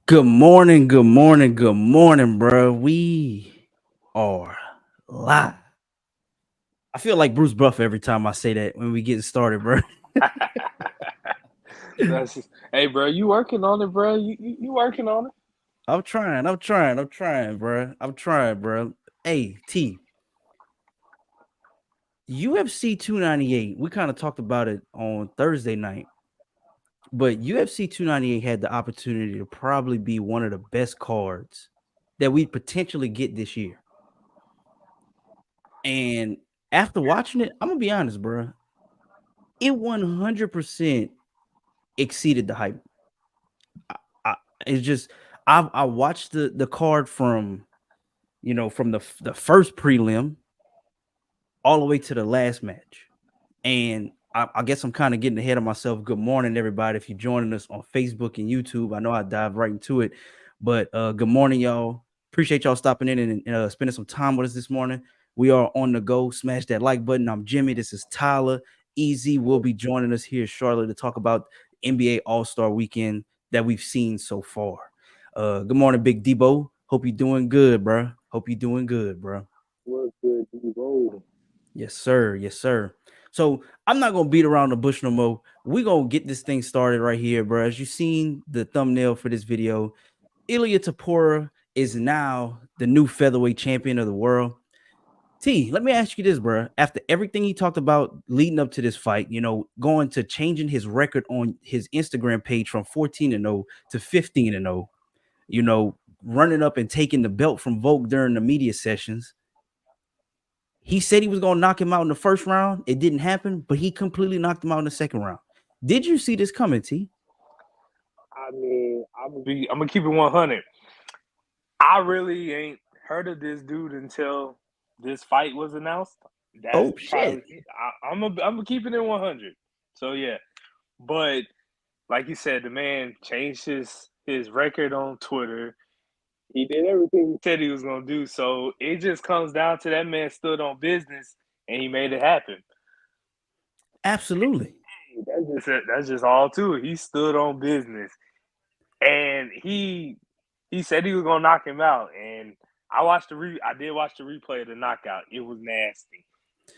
Good morning, good morning, good morning, bro. We are live. I feel like Bruce Buffer every time I say that when we get started, bro. Hey, bro, you working on it, bro? You working on it? I'm trying, bro. I'm trying, bro. Hey, T, UFC 298. We kind of talked about it on Thursday night, but UFC 298 had the opportunity to probably be one of the best cards that we potentially get this year. And after watching it, I'm gonna be honest, bro. It 100% exceeded the hype. I, I, it's just I watched the card from from the first prelim all the way to the last match, and I guess I'm kind of getting ahead of myself. Good morning, everybody. If you're joining us on Facebook and YouTube, I know I dive right into it, but good morning, y'all. Appreciate y'all stopping in and spending some time with us this morning. We are on the go. Smash that like button. I'm Jimmy. This is Tyler. Easy will be joining us here shortly to talk about NBA All-Star Weekend that we've seen so far. Good morning, Big Debo. Hope you're doing good, bro. Hope you're doing good, bro. What's good, Debo? Yes, sir. Yes, sir. So I'm not gonna beat around the bush no more. We're gonna get this thing started right here, bro. As you seen the thumbnail for this video, Ilya Tapora is now the new featherweight champion of the world. T, let me ask you this, bro. After everything he talked about leading up to this fight, going to changing his record on his Instagram page from 14-0 to 15-0, running up and taking the belt from Volk during the media sessions. He said he was going to knock him out in the first round. It didn't happen, but he completely knocked him out in the second round. Did you see this coming, T? I mean, I'm gonna keep it 100. I really ain't heard of this dude until this fight was announced. That's Oh, shit. probably I'm gonna keep it in 100. So yeah, but like you said, the man changed his record on Twitter. He did everything he said he was gonna do. So it just comes down to that man stood on business and he made it happen. Absolutely. That's just all to it. He stood on business, and he said he was gonna knock him out. And I did watch the replay of the knockout. It was nasty.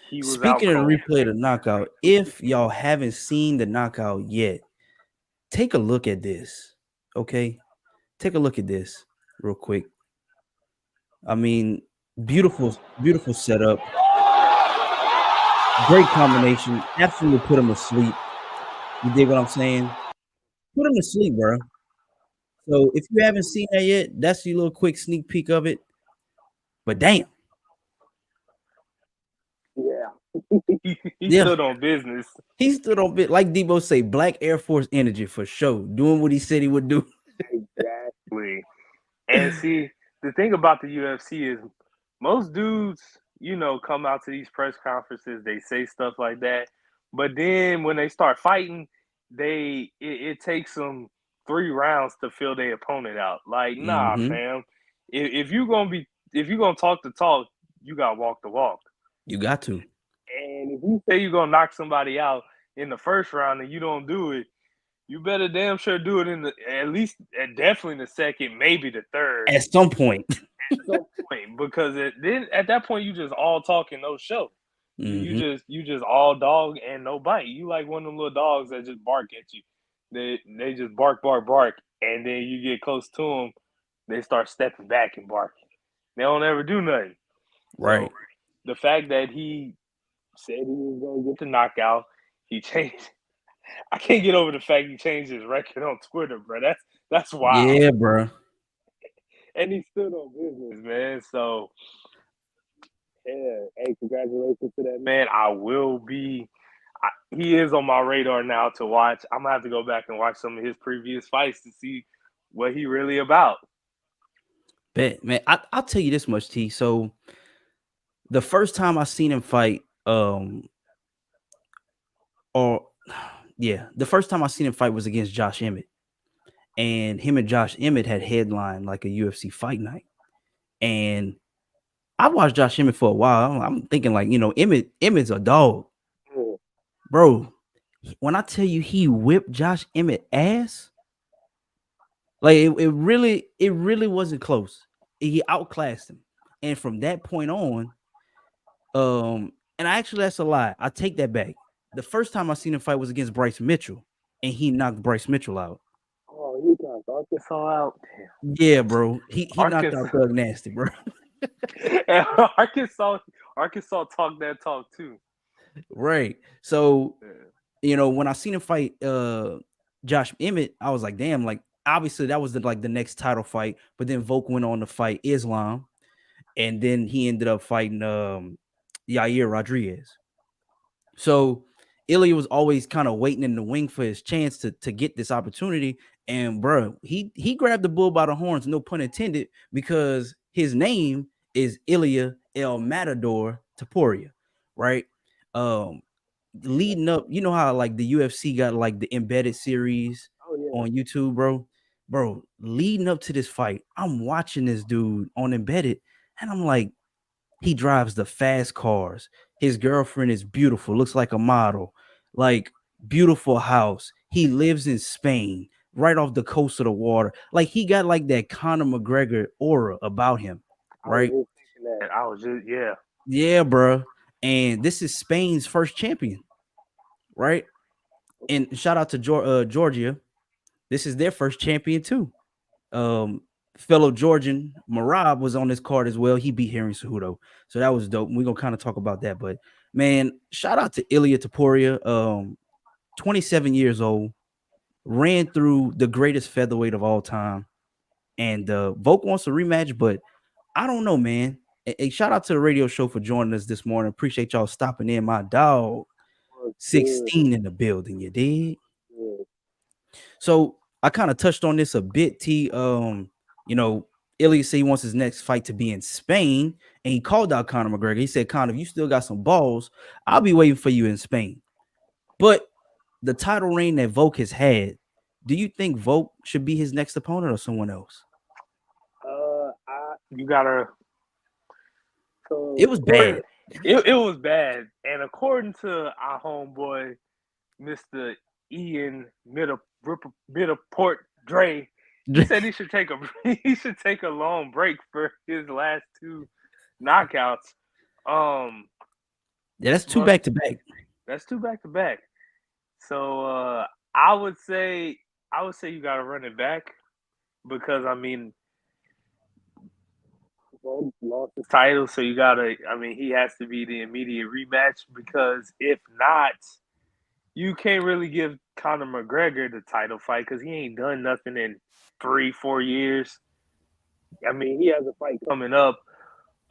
He was out Speaking of the cold. replay of the knockout, if y'all haven't seen the knockout yet, take a look at this. Okay? Take a look at this real quick. I mean, beautiful, beautiful setup. Great combination. Absolutely put him to sleep. You dig what I'm saying? Put him to sleep, bro. So if you haven't seen that yet, that's your little quick sneak peek of it. But damn, Yeah, he yeah, stood on business. he stood on bit like Debo say, Black Air Force energy for sure, doing what he said he would do. Exactly. And see, the thing about the UFC is most dudes, come out to these press conferences, they say stuff like that, but then when they start fighting, it takes them 3 rounds to fill their opponent out. Like, nah, Mm-hmm. fam. If you're gonna talk the talk, you gotta walk the walk. You got to. And if you say you're gonna knock somebody out in the first round and you don't do it, you better damn sure do it in the at least definitely in the second, maybe the third At some point. some point, because then at that point you just all talk and no show. Mm-hmm. You just all dog and no bite. You like one of them little dogs that just bark at you. They just bark, bark, bark, and then you get close to them, they start stepping back and barking. They don't ever do nothing. So Right. the fact that he said he was gonna get the knockout, he changed. I can't get over the fact he changed his record on Twitter, bro. That's wild. Yeah, bro. And he stood on business, man. So yeah, hey, congratulations to that man. He is on my radar now to watch. I'm gonna have to go back and watch some of his previous fights to see what he really about. Bet, man. I'll tell you this much, T. So the first time I seen him fight, or yeah, the first time I seen him fight was against Josh Emmett. And him and Josh Emmett had headlined like a UFC fight night. And I watched Josh Emmett for a while. I'm thinking like, Emmett's a dog, Mm. bro. When I tell you he whipped Josh Emmett ass, Like it really wasn't close. He outclassed him. And from that point on, and actually that's a lie. I take that back. The first time I seen him fight was against Bryce Mitchell, and he knocked Bryce Mitchell out. Oh, he got Arkansas out. Yeah, bro. He knocked Arkansas, out Thug Nasty, bro. and Arkansas talk that talk too. Right. So, Yeah. when I seen him fight Josh Emmett, I was like, damn, like obviously that was the next title fight, but then Volk went on to fight Islam, and then he ended up fighting Yair Rodriguez. So Ilya was always kind of waiting in the wing for his chance to get this opportunity. And bro, he grabbed the bull by the horns, no pun intended, because his name is Ilya El Matador Taporia, right? Um, Leading up, you know how like the UFC got like the embedded series Oh yeah. on YouTube, bro. Bro, leading up to this fight, I'm watching this dude on embedded, and I'm like, he drives the fast cars. His girlfriend is beautiful, looks like a model, like beautiful house. He lives in Spain, right off the coast of the water. Like he got like that Conor McGregor aura about him, I was right? just thinking that. I was just yeah. Yeah, bro. And this is Spain's first champion, right? And shout out to Georgia. This is their first champion too. Um, Fellow Georgian Marab was on this card as well. He beat Henry Cejudo, so that was dope. We're gonna kind of talk about that, but man, shout out to Ilya Taporia. 27 years old, ran through the greatest featherweight of all time, and Volk wants a rematch, but I don't know, man. Hey, shout out to the radio show for joining us this morning. Appreciate y'all stopping in. My dog, Was good. 16 in the building. You dig? Good. So I kind of touched on this a bit, T. You know, Ilya said he wants his next fight to be in Spain, and he called out Conor McGregor. He said, Conor, if you still got some balls, I'll be waiting for you in Spain. But the title reign that Volk has had, do you think Volk should be his next opponent or someone else? You gotta. It So was according, bad. it was bad, and according to our homeboy, Mister Ian Middleport Dre, he said he should take a he should take a long break for his last two knockouts. Um, Yeah, that's two but back to back. that's two back to back. So I would say you got to run it back because I mean Vogt lost his title, so you gotta. I mean, he has to be the immediate rematch because if not, you can't really give Conor McGregor the title fight because he ain't done nothing in 3-4 years. I mean, he has a fight coming up.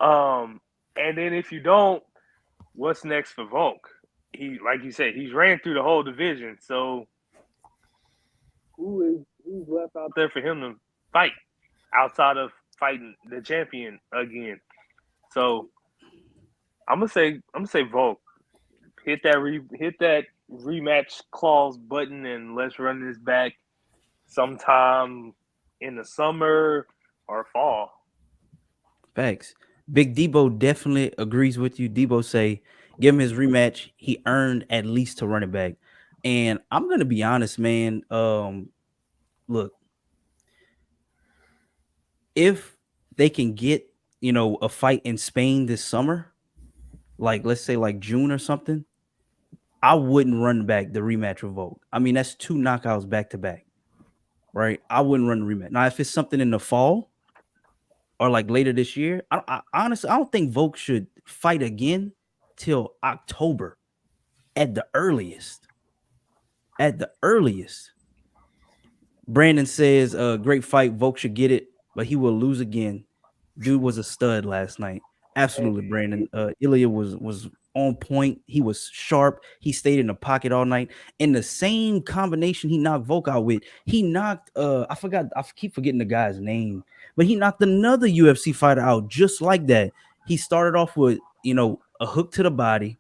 Um, and then if you don't, what's next for Volk? He, like you said, he's ran through the whole division. So who's left out there for him to fight outside of fighting the champion again? So I'm gonna say Volk. Hit that rematch clause button and let's run this back sometime in the summer or fall. Facts. Big Debo definitely agrees with you. Debo say, give him his rematch. He earned at least to run it back. And I'm gonna be honest, man. Look, if they can get a fight in Spain this summer, like let's say like June or something, I wouldn't run back the rematch revolt. I mean, that's two knockouts back to back, right? I wouldn't run the rematch. Now, if it's something in the fall or like later this year, I honestly I don't think Volk should fight again till October at the earliest. At the earliest. Brandon says, great fight. Volk should get it, but he will lose again. Dude was a stud last night. Absolutely, Hey, Brandon. Ilya was on point. He was sharp. He stayed in the pocket all night. In the same combination he knocked Volk out with, he knocked I forgot, I keep forgetting the guy's name, but he knocked another UFC fighter out just like that. He started off with, a hook to the body,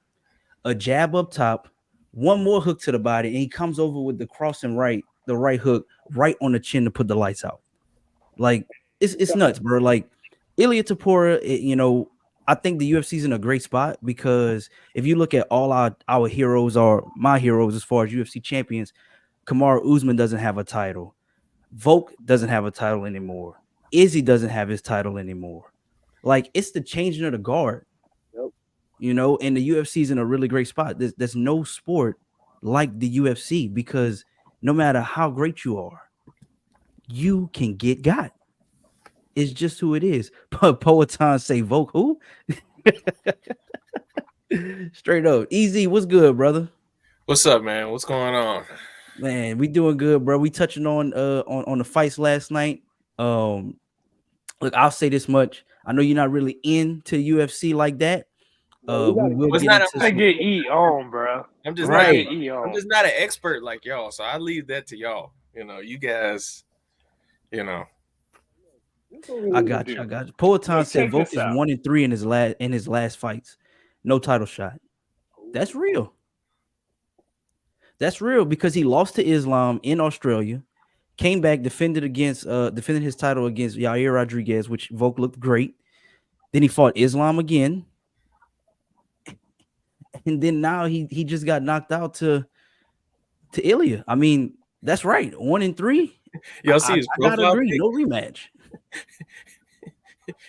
a jab up top, one more hook to the body, and he comes over with the crossing right, the right hook right on the chin to put the lights out. Like it's nuts, bro. Like Ilya Tapora, I think the UFC's in a great spot because if you look at all our heroes or my heroes as far as UFC champions, Kamaru Usman doesn't have a title. Volk doesn't have a title anymore. Izzy doesn't have his title anymore. Like it's the changing of the guard, Yep. and the UFC is in a really great spot. There's no sport like the UFC because no matter how great you are, you can get got. It's just who it is. But Poetan say Volk who? Straight up. Easy, what's good, brother? What's up, man? What's going on? Man, we doing good, bro. We touching on the fights last night. Um, look, I'll say this much. I know you're not really into UFC like that. No, we We gotta will get Was get not. into I some get E on, bro. I'm We just gotta not. get right. E I'm on. just not an expert like y'all, so I leave that to y'all. You guys. You know. this what we I need to got you. I do. got you. Poetan Look, said check Volk this is out. 1-3 in his last fights. No title shot. That's real. That's real because he lost to Islam in Australia, came back, defended his title against Yair Rodriguez, which Volk looked great. Then he fought Islam again, and then now he just got knocked out to Ilya. I mean, that's right. 1-3. I, Y'all I, see his I gotta profile agree. pic. No rematch.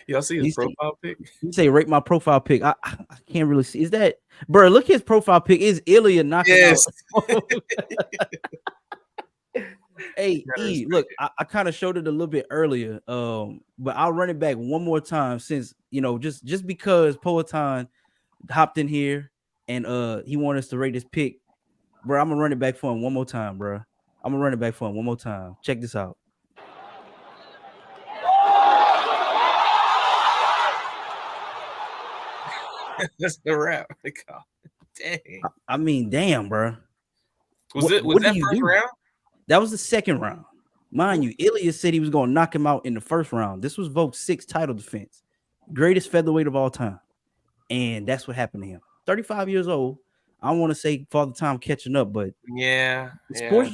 Y'all see his He say, profile pic. he say rate my profile pic. I can't really see. Is that bro? Look his profile pic. Is Ilya knocking out? Yes. Hey Gotta E, respect look, it. I kind of showed it a little bit earlier. But I'll run it back one more time since just because Poetan hopped in here and he wanted us to rate his pick, bro. I'm gonna run it back for him one more time, bro. I'm gonna run it back for him one more time. Check this out. That's the rap. Like, oh, dang. I mean, damn, bro. Was What it? Was what do that you first do? round? That was the second round. Mind you, Ilya said he was gonna knock him out in the first round. This was Volk's sixth title defense, greatest featherweight of all time. And that's what happened to him. 35 years old. I don't want to say Father Time catching up, but Yeah. the Yeah. sport's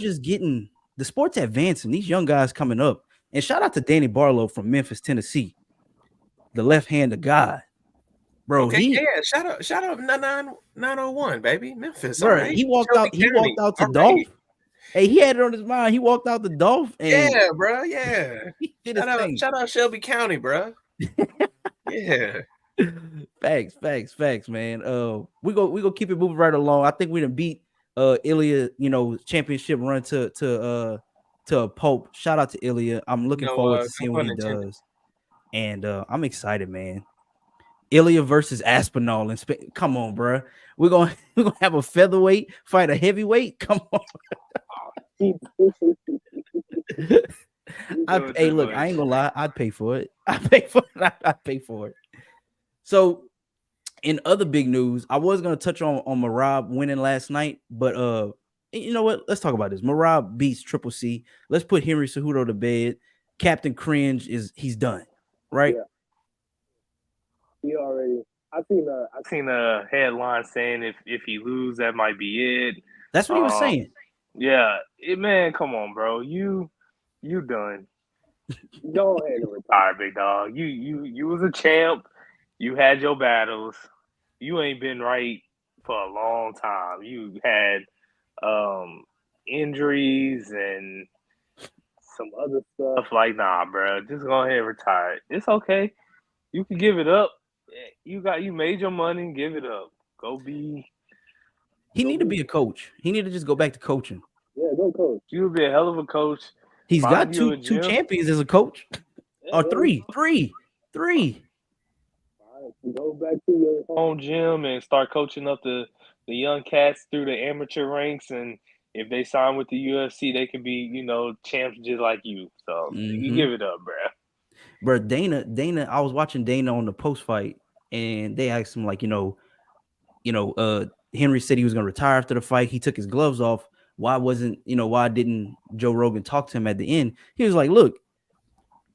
the sport's advancing. These young guys coming up. And shout out to Danny Barlow from Memphis, Tennessee, the left hand of God. Bro, Okay. Yeah. Shout out. Shout out. 901, baby. Memphis. All right. he walked Shelby out, he walked County. out to All right. Dolph. Hey, he had it on his mind. He walked out the Dolph and Yeah, bro. Yeah. he did his Shout out. thing. Shout out Shelby County, bro. Yeah. Facts, man. We go keep it moving right along. I think we done beat Ilya, championship run to a Pope. Shout out to Ilya. I'm looking forward to No seeing what pun he intended. does. And I'm excited, man. Ilya versus Aspinall and come on, bro. We're gonna we're gonna have a featherweight fight a heavyweight. Come on. You doing Hey, too look, I much. ain't gonna lie, I'd pay for it. I'd pay for it. I'd pay for it. So in other big news, I was gonna touch on Marab winning last night, but you know what? Let's talk about this. Marab beats Triple C. Let's put Henry Cejudo to bed. Captain Cringe he's done, right? Yeah, he already. I seen a headline saying if he lose, that might be it. That's what he was Um, saying. yeah, man, come on, bro. You done. Go ahead and retire, big dog. You was a champ. You had your battles. You ain't been right for a long time. You had um injuries and some other stuff. Like, nah, bro. Just go ahead and retire. It's okay. You can give it up. You made your money. Give it up. Go be. He Go need to be. be a coach. He need to just go back to coaching. Yeah, go coach. You'll be a hell of a coach. He's got Find you a two gym. champions as a coach. Yeah, Or there you three. go. Go back to your Home gym and start coaching up the young cats through the amateur ranks. And if they sign with the UFC, they can be champs just like you. So you Mm-hmm. give it up, bro. But Dana, I was watching Dana on the post fight, and they asked him like, Henry said he was gonna retire after the fight. He took his gloves off. Why didn't Joe Rogan talk to him at the end? He was like, look,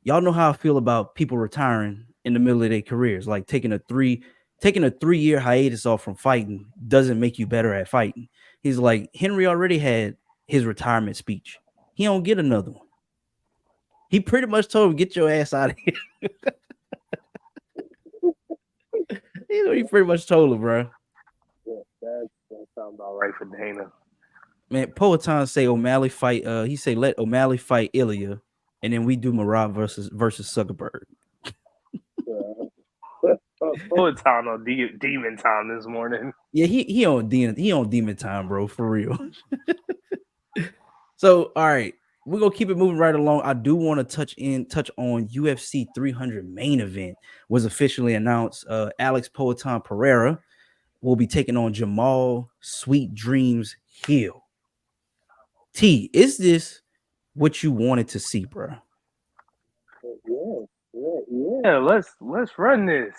y'all know how I feel about people retiring in the middle of their careers, like taking a 3-year hiatus off from fighting doesn't make you better at fighting. He's like, Henry already had his retirement speech. He don't get another one. He pretty much told him, get your ass out of here. He pretty much told him, bro. yeah. That That sounds about right for Dana. Man, Poetan say O'Malley fight. He say let O'Malley fight Ilya, and then we do Marab versus Zuckerberg. Poetan on demon time this morning. Yeah, he on demon time, bro, for real. So, all right, we're gonna keep it moving right along. I do want to touch on UFC 300 main event was officially announced. Alex Poetan Pereira will be taking on Jamal Sweet Dreams Hill. T, is this what you wanted to see, bro? Yeah, let's run this.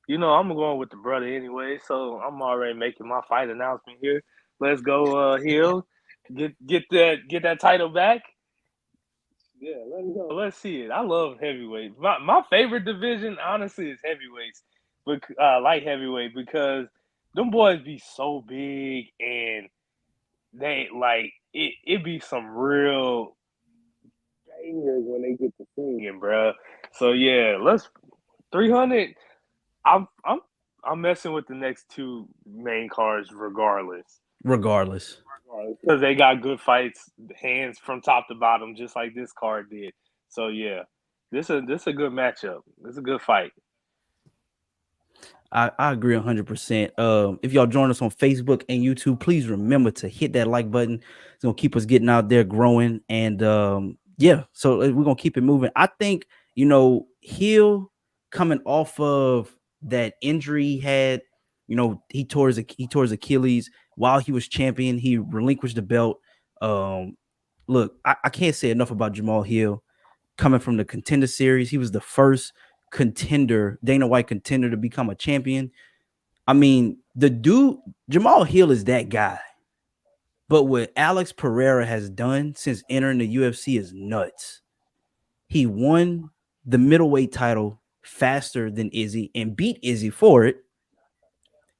You know, I'm going with the brother anyway, so I'm already making my fight announcement here. Let's go, Hill. Get that title back. Yeah, let's go. Let's see it. I love heavyweights. My favorite division, honestly, is heavyweights, but light heavyweight because them boys be so big and they like it be some real Bangers when they get to sing. banging, bro. So yeah, let's 300. I'm messing with the next two main cards Regardless. because they got good fights, hands from top to bottom, just like this card did. So yeah, this a good matchup. This is a good fight. I agree 100%. If y'all join us on Facebook and YouTube, please remember to hit that like button. It's gonna keep us getting out there, growing, and yeah. So we're gonna keep it moving. I think Hill coming off of that injury he had. He tore his Achilles while he was champion. He relinquished the belt. Look, I can't say enough about Jamal Hill coming from the Contender Series. He was the first Dana White contender to become a champion. I mean, the dude, Jamal Hill is that guy. But what Alex Pereira has done since entering the UFC is nuts. He won the middleweight title faster than Izzy and beat Izzy for it.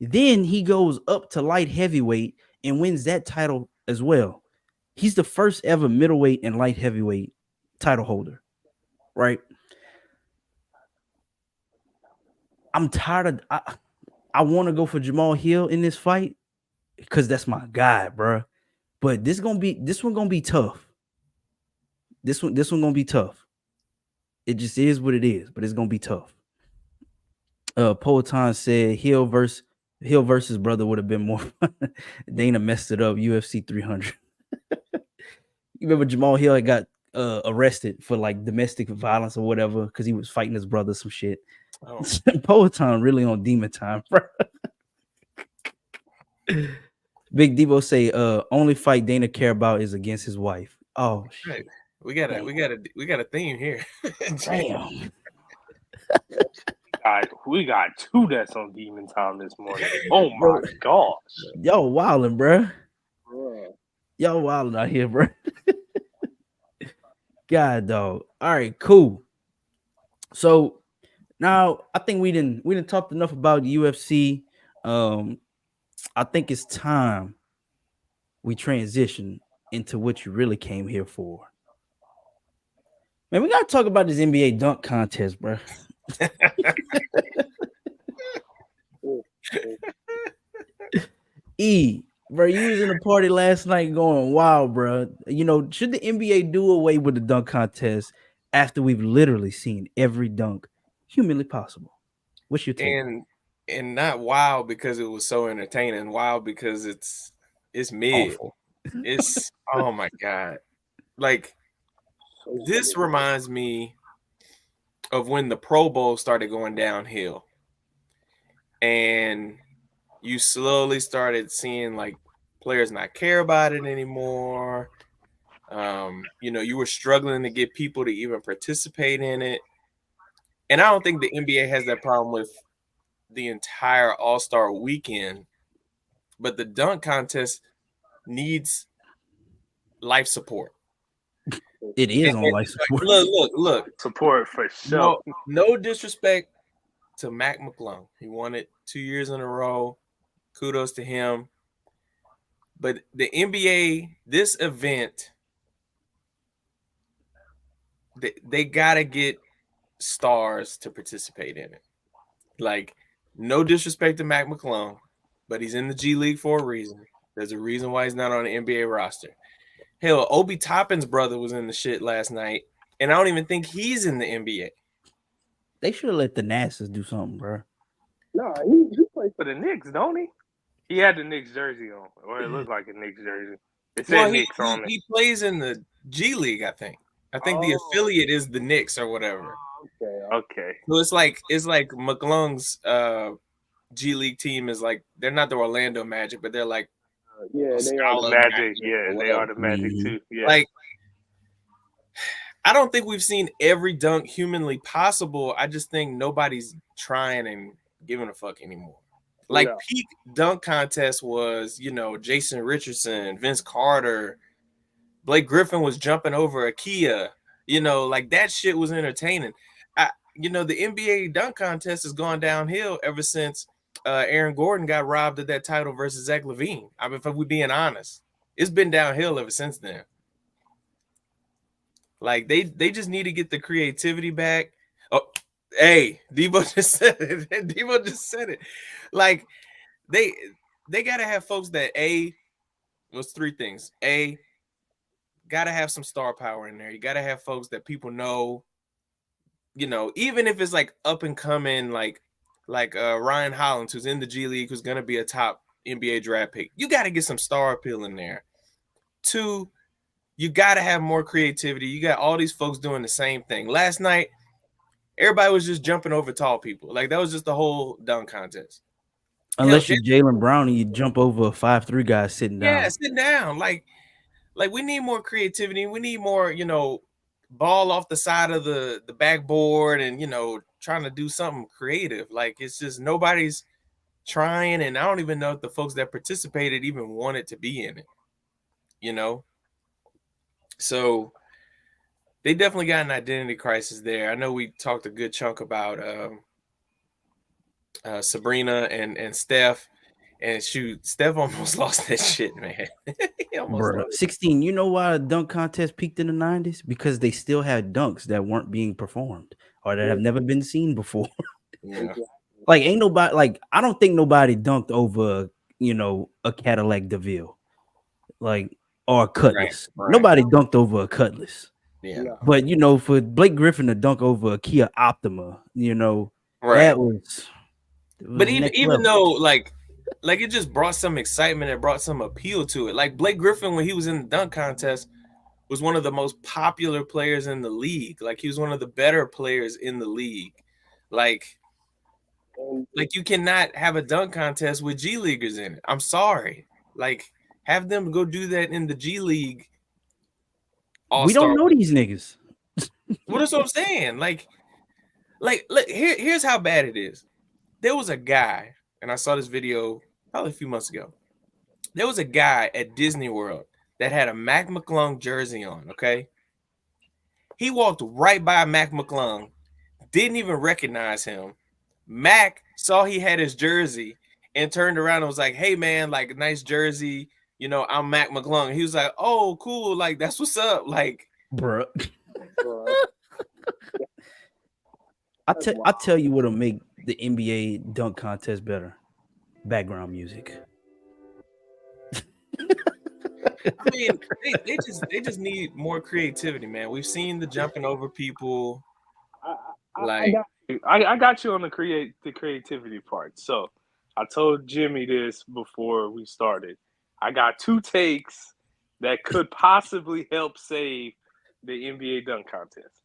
Then he goes up to light heavyweight and wins that title as well. He's the first ever middleweight and light heavyweight title holder, right? I'm tired of. I want to go for Jamal Hill in this fight because that's my guy, bro. But this one gonna be tough. This one gonna be tough. It just is what it is, but it's gonna be tough. Poetan said Hill versus brother would have been more fun. Dana messed it up. UFC 300. You remember Jamal Hill got arrested for like domestic violence or whatever because he was fighting his brother some shit. Oh. Poetan really on demon time, bro. Big Debo say only fight Dana care about is against his wife. Oh shit. Right. We got a theme here. Damn. We got two that's on demon time this morning. Oh my gosh. Yo, wildin', bro. Yeah. Y'all wildin' out here, bro. God, dog. All right, cool. So now I think we didn't talk enough about the UFC. I think it's time we transition into what you really came here for. Man, we gotta talk about this NBA dunk contest, bro. Bro, you was in a party last night going wild, bro. Should the NBA do away with the dunk contest after we've literally seen every dunk humanly possible? What's your take? And not wild because it was so entertaining. Wild because it's mid. Awful. It's oh my god. Like this reminds me of when the Pro Bowl started going downhill. And you slowly started seeing like players not care about it anymore. You were struggling to get people to even participate in it. And I don't think the NBA has that problem with the entire All-Star weekend, but the dunk contest needs life support. It is on life support. Look. Support for sure. No disrespect to Mac McClung. He won it 2 years in a row. Kudos to him. But the NBA, this event, they got to get stars to participate in it. Like, no disrespect to Mac McClung, but he's in the G League for a reason. There's a reason why he's not on the NBA roster. Hell, Obi Toppin's brother was in the shit last night, and I don't even think he's in the NBA. They should have let the NASA's do something, bro. No, he plays For the Knicks, don't he? He had the Knicks jersey on, or it looked like a Knicks jersey. It said Well, Knicks on it. he plays in the G League, I think. I think the affiliate is the Knicks or whatever. Okay. So it's like McClung's G League team is like they're not the Orlando Magic, but they're like yeah, they are Scholar Magic, or yeah, they whatever. are the Magic Mhm. too. Yeah. Like I don't think we've seen every dunk humanly possible. I just think nobody's trying and giving a fuck anymore. Like No. peak dunk contest was, you know, Jason Richardson, Vince Carter, Blake Griffin was jumping over Akia. You know, like that shit was entertaining. You know, the NBA dunk contest has gone downhill ever since Aaron Gordon got robbed of that title versus Zach LaVine. I mean, if we're being honest, it's been downhill ever since then. Like they just need to get the creativity back. Oh, hey, Debo just said it. Debo just said it. Like they gotta have folks that was three things. A, gotta have some star power in there. You gotta have folks that people know. You know, even if it's like up and coming, like Ryan Hollins, who's in the G League, who's gonna be a top NBA draft pick. You got to get some star appeal in there. Two, you got to have more creativity. You got all these folks doing the same thing. Last night, everybody was just jumping over tall people. Like that was just the whole dunk contest. Unless you're Jaylen Brown and you jump over a 5'3" guy sitting down. Yeah, sit down. Like we need more creativity. We need more, you know, ball off the side of the backboard and, you know, trying to do something creative. Like it's just nobody's trying, and I don't even know if the folks that participated even wanted to be in it, you know? So they definitely got an identity crisis there. I know we talked a good chunk about Sabrina and Steph, and shoot, Steph almost lost that shit, man. He almost Bro, 16. You know why a dunk contest peaked in the 90s? Because they still had dunks that weren't being performed or that have never been seen before. Yeah. Like, ain't nobody, like, I don't think nobody dunked over, you know, a Cadillac DeVille, like, or a Cutlass. Right. Nobody dunked over a Cutlass. Yeah. But, you know, for Blake Griffin to dunk over a Kia Optima, you know, that was but even though, like it just brought some excitement, it brought some appeal to it. Like Blake Griffin, when he was in the dunk contest, was one of the most popular players in the league. Like he was one of the better players in the league. Like you cannot have a dunk contest with G Leaguers in it. I'm sorry. Like have them go do that in the G League. We don't know these niggas. Well, that's what I'm saying. Like look, here's how bad it is. There was a guy, and I saw this video probably a few months ago. There was a guy at Disney World that had a Mac McClung jersey on, okay? He walked right by Mac McClung, didn't even recognize him. Mac saw he had his jersey and turned around and was like, hey, man, like, nice jersey. You know, I'm Mac McClung. He was like, oh, cool. Like, that's what's up. Like, bro. I tell you what'll make the NBA dunk contest better. Background music. I mean, they just need more creativity, man. We've seen the jumping over people. I got you on the creativity part. So I told Jimmy this before we started. I got two takes that could possibly help save the NBA dunk contest.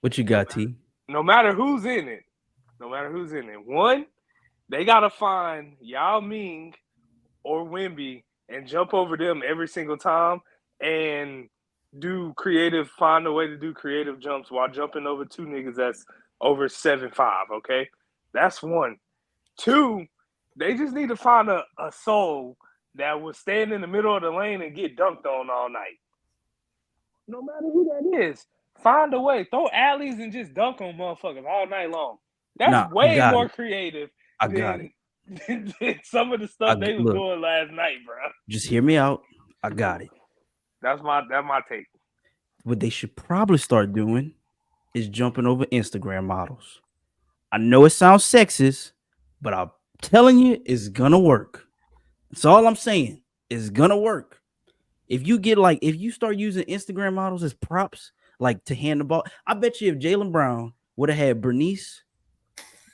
What you got, T? No matter who's in it. One, they gotta find Yao Ming or Wemby and jump over them every single time and find a way to do creative jumps while jumping over two niggas that's over 7'5", okay? That's one. Two, they just need to find a soul that will stand in the middle of the lane and get dunked on all night. No matter who that is, find a way. Throw alleys and just dunk on motherfuckers all night long. That's way more creative than some of the stuff they was doing last night, bro. Just hear me out. I got it. That's my take. What they should probably start doing is jumping over Instagram models. I know it sounds sexist, but I'm telling you, it's gonna work. That's all I'm saying. It's gonna work. If you start using Instagram models as props, like to hand the ball, I bet you if Jalen Brown would have had Bernice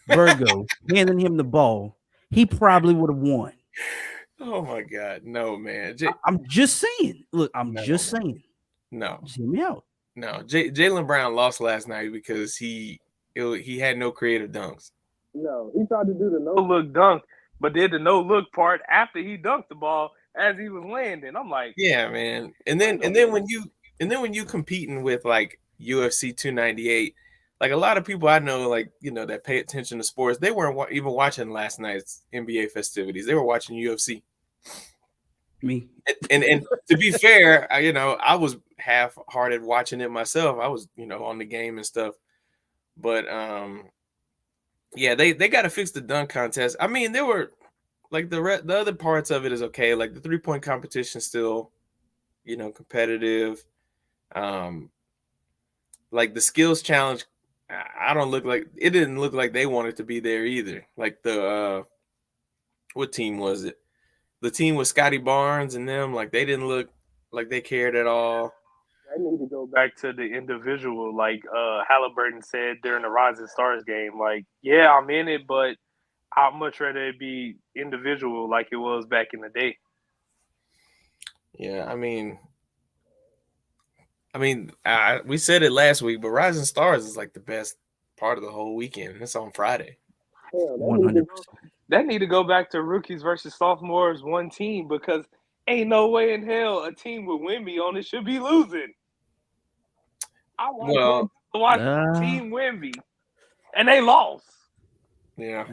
Virgo handing him the ball, he probably would have won. Oh my God, no, man. I'm just saying. Look, I'm No. just saying. No, Just hear me out. no. Jalen Brown lost last night because he had no creative dunks. No, he tried to do the No no. look dunk, but did the no look part after he dunked the ball as he was landing. I'm like, Yeah, man. And then when you competing with like UFC 298, like a lot of people I know, like that pay attention to sports, they weren't even watching last night's NBA festivities. They were watching UFC. Me. And to be fair, I was half-hearted watching it myself. I was on the game and stuff, but yeah, they got to fix the dunk contest. I mean, there were like the other parts of it is okay. Like the 3-point competition still, competitive. Like the skills challenge, I don't look like it didn't look like they wanted to be there either. Like the what team was it? The team with Scotty Barnes and them, like they didn't look like they cared at all. I need to go back to the individual, like Halliburton said during the Rising Stars game, like, yeah, I'm in it, but I'd much rather it be individual like it was back in the day. Yeah, I mean, we said it last week, but Rising Stars is like the best part of the whole weekend. It's on Friday. Hell, 100%. That need to go back to rookies versus sophomores, one team, because ain't no way in hell a team with Wemby on it should be losing. I watched Team Wemby, and they lost. Yeah.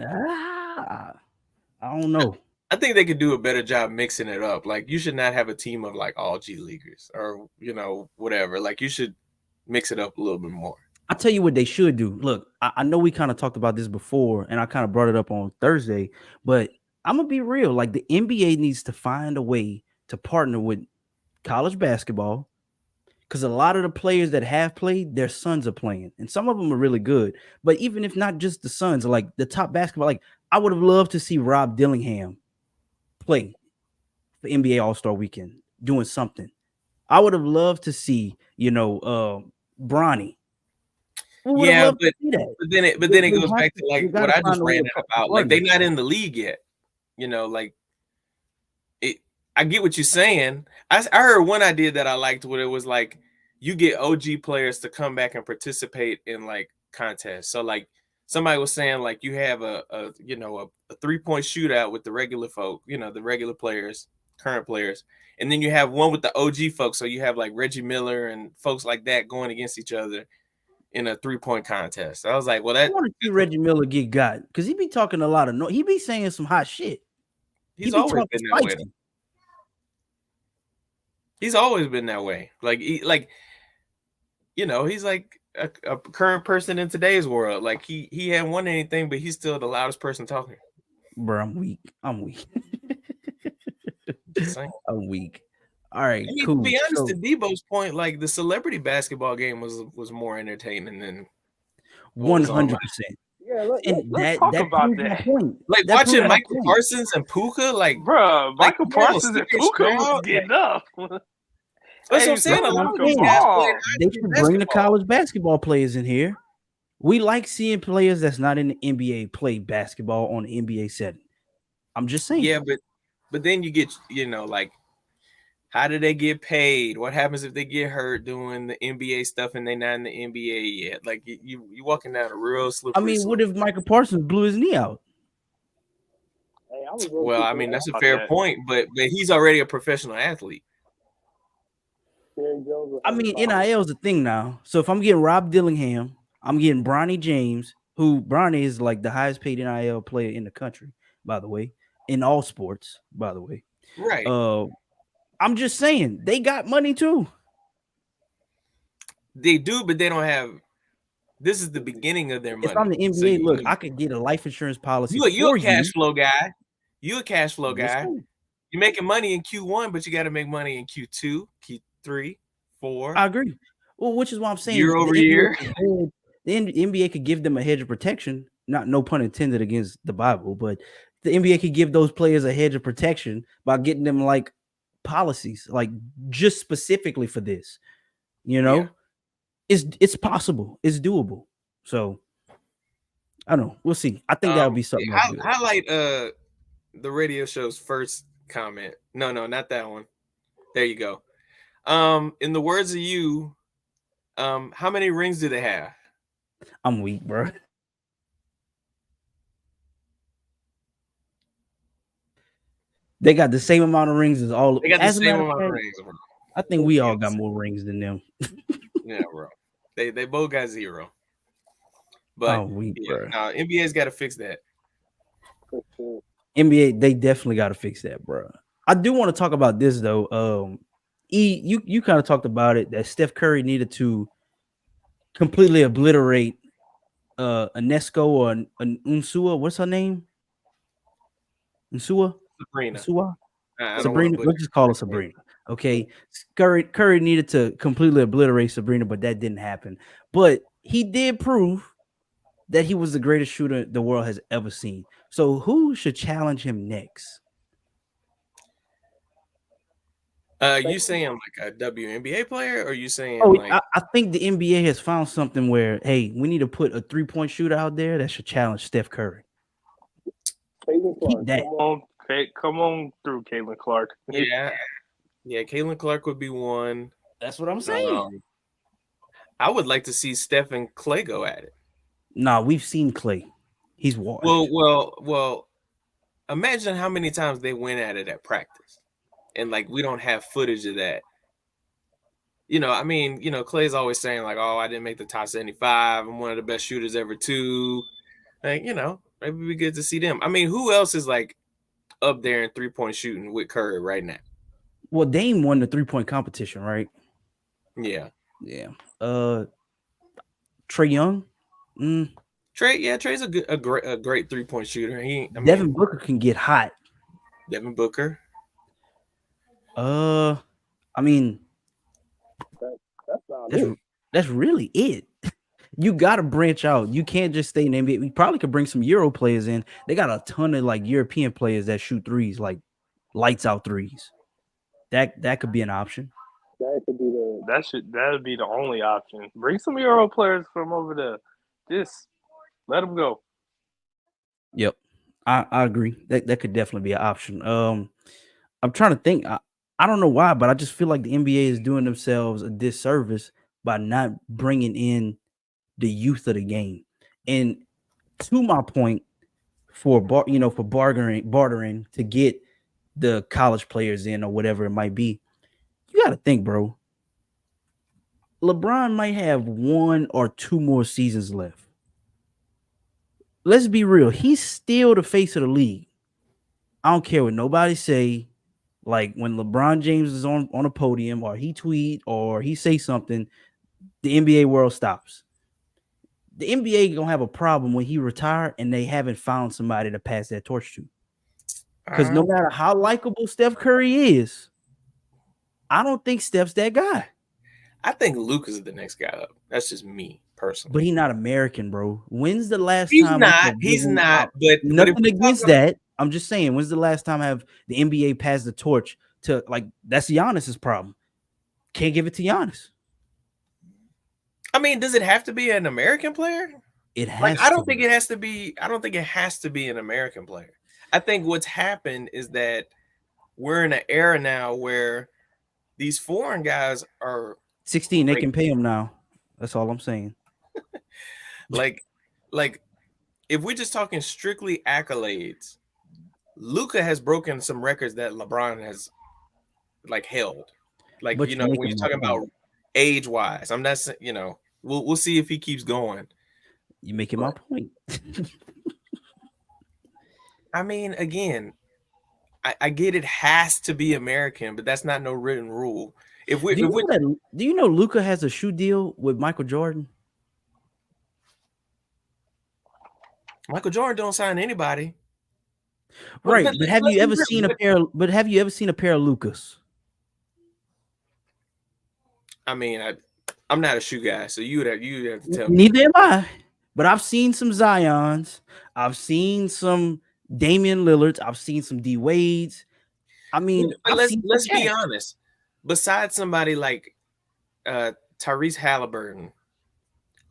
I don't know. I think they could do a better job mixing it up. Like you should not have a team of like all G Leaguers or whatever. Like you should mix it up a little bit more. I'll tell you what they should do. Look, I know we kind of talked about this before, and I kind of brought it up on Thursday, but I'm gonna be real. Like the NBA needs to find a way to partner with college basketball, because a lot of the players that have played, their sons are playing, and some of them are really good. But even if not just the sons, like the top basketball, like I would have loved to see Rob Dillingham play for NBA All-Star Weekend, doing something. I would have loved to see, Bronny. Yeah, but then it goes back to like what I just ran about. Like they're not in the league yet. Like I get what you're saying. I heard one idea that I liked where it was like you get OG players to come back and participate in like contests. So like somebody was saying like you have a 3-point shootout with the regular folk, the regular players, current players, and then you have one with the OG folks. So you have like Reggie Miller and folks like that going against each other in a 3-point contest. I was like, well, I want to see Reggie Miller get got because he be talking a lot of noise. He be saying some hot shit. He's always been that way. He's always been that way. Like he's like a current person in today's world. Like he hadn't won anything, but he's still the loudest person talking. Bro, I'm weak. I'm weak. All right, cool. To be honest, to Debo's point, like the celebrity basketball game was more entertaining than 100%. Yeah, let's talk about that. Like watching Michael Parsons and Puka, like bro, Michael Parsons and Puka was getting up. That's what I'm saying. They should bring the college basketball players in here. We like seeing players that's not in the NBA play basketball on the NBA setting. I'm just saying. Yeah, but then you get like, how do they get paid? What happens if they get hurt doing the NBA stuff and they're not in the NBA yet? Like you walking down a real slippery. I mean, what if Michael Parsons blew his knee out? Well, I mean that's a fair point, but he's already a professional athlete. I mean, NIL is a thing now. So if I'm getting Rob Dillingham, I'm getting Bronny James, who Bronny is like the highest paid NIL player in the country, by the way, in all sports, by the way. Right. I'm just saying they got money too. They do, but they don't have. This is the beginning of their money. If I'm the NBA, look, I could get a life insurance policy. You're a cash flow guy. You're a cash flow guy. You're making money in Q1, but you got to make money in Q2, Q3, 4. I agree. Well, which is why I'm saying year over year. The NBA could give them a hedge of protection. No pun intended against the Bible, but the NBA could give those players a hedge of protection by getting them like policies, like just specifically for this. You Yeah. know, it's possible, it's doable. So I don't know. We'll see. I think that would be something that's good. Highlight the radio show's first comment. No, not that one. There you go. In the words of you, how many rings do they have? I'm weak, bro. They got the same amount of rings as all. They got the As a same matter of amount of fact, rings, bro. I think we all got more rings than them. Yeah, bro. They both got 0. But Weak, yeah, bro. NBA's got to fix that. For sure. NBA, they definitely got to fix that, bro. I do want to talk about this though. You kind of talked about it that Steph Curry needed to completely obliterate Anesco or an Unsua. What's her name? Unsua? Sabrina. Unsua? I don't Sabrina. want to Let's just call her Sabrina. Okay. Curry needed to completely obliterate Sabrina, but that didn't happen. But he did prove that he was the greatest shooter the world has ever seen. So who should challenge him next? You saying like a WNBA player, or you saying like? I think the NBA has found something where, hey, we need to put a 3-point shooter out there that should challenge Steph Curry. Caitlin Keep Clark. that. Come on through, Caitlin Clark. Yeah, Caitlin Clark would be one. That's what I'm saying. I would like to see Steph and Clay go at it. Nah, we've seen Clay. He's washed. Well. Imagine how many times they went at it at practice, and like we don't have footage of that. I mean, Clay's always saying like, "Oh, I didn't make the top 75. I'm one of the best shooters ever, too." Like, maybe it'd be good to see them. I mean, who else is like up there in 3-point shooting with Curry right now? Well, Dame won the 3-point competition, right? Yeah. Trae Young. Trey's a great 3-point shooter. Devin Booker can get hot. Devin Booker. I mean, that's really it. You got to branch out. You can't just stay in the NBA. We probably could bring some Euro players in. They got a ton of like European players that shoot threes, like lights out threes. That could be an option. That could be That would be the only option. Bring some Euro players from over there. Just let them go. Yep, I agree. That could definitely be an option. I'm trying to think. I don't know why, but I just feel like the NBA is doing themselves a disservice by not bringing in the youth of the game. And to my point, for bartering to get the college players in or whatever it might be, you got to think, bro. LeBron might have 1 or 2 more seasons left. Let's be real. He's still the face of the league. I don't care what nobody say. Like when LeBron James is on a podium or he tweet or he say something, the NBA world stops. The NBA gonna have a problem when he retired and they haven't found somebody to pass that torch to. Because no matter how likable Steph Curry is, I don't think Steph's that guy. I think Luke is the next guy up. That's just me personally. But he's not American, bro. When's the last time? He's not. But nothing against that. I'm just saying, when's the last time have the NBA passed the torch to like that's Giannis's problem? Can't give it to Giannis. I mean, does it have to be an American player? It has. I don't think it has to be. I don't think it has to be an American player. I think what's happened is that we're in an era now where these foreign guys are 16. They can pay him now. That's all I'm saying. like, if we're just talking strictly accolades, Luka has broken some records that LeBron has like held. Like, but when you're talking about age-wise, I'm not saying, we'll see if he keeps going. You making my point. I mean, again, I get it has to be American, but that's not no written rule. Do you know Luka has a shoe deal with Michael Jordan? Michael Jordan don't sign anybody. Right, but have you ever seen a pair of Lukas? I mean, I'm not a shoe guy, so you would have to tell me. Neither am I. But I've seen some Zions. I've seen some Damian Lillards. I've seen some D Wades. I mean, But I've seen let's some be cats. honest. Besides somebody like Tyrese Halliburton,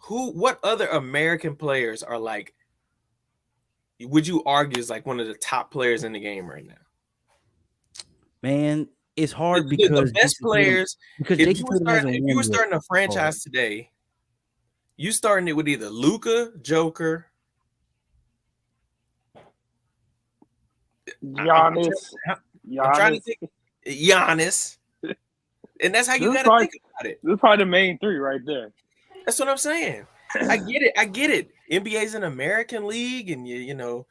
what other American players are like? Would you argue is like one of the top players in the game right now? Man, it's hard The because best players. Jason Tatum hasn't If you won were yet. starting a franchise today, you starting it with either Luka, Joker, Giannis. I'm trying to think Giannis, and that's how you got to think about it. This is probably the main three right there. That's what I'm saying. I get it. NBA's an American league, and you know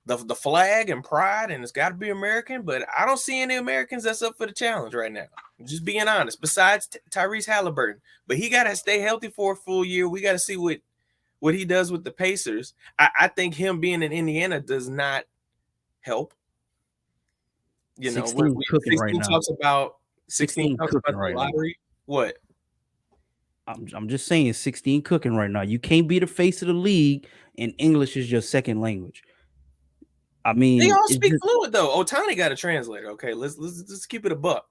the flag and pride, and it's got to be American. But I don't see any Americans that's up for the challenge right now. I'm just being honest. Besides Tyrese Halliburton, but he got to stay healthy for a full year. We got to see what he does with the Pacers. I think him being in Indiana does not help. You know, 16 cooking 16 right now. talks about 16 talks cooking about right the lottery. now. What? I'm just saying 16 cooking right now. You can't be the face of the league and English is your second language. I mean, they all speak fluent though. Otani got a translator. Okay, let's keep it a buck.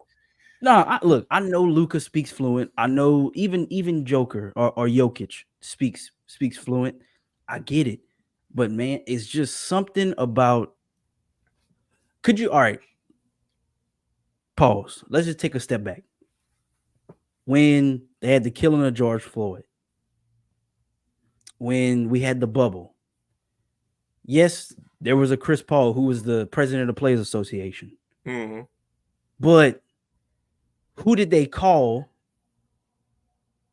No, look, I know Luka speaks fluent. I know even Joker or Jokic speaks fluent. I get it. But man, it's just something about all right. Pause. Let's just take a step back. When they had the killing of George Floyd, when we had the bubble, yes, there was a Chris Paul who was the president of the Players Association. Mm-hmm. But who did they call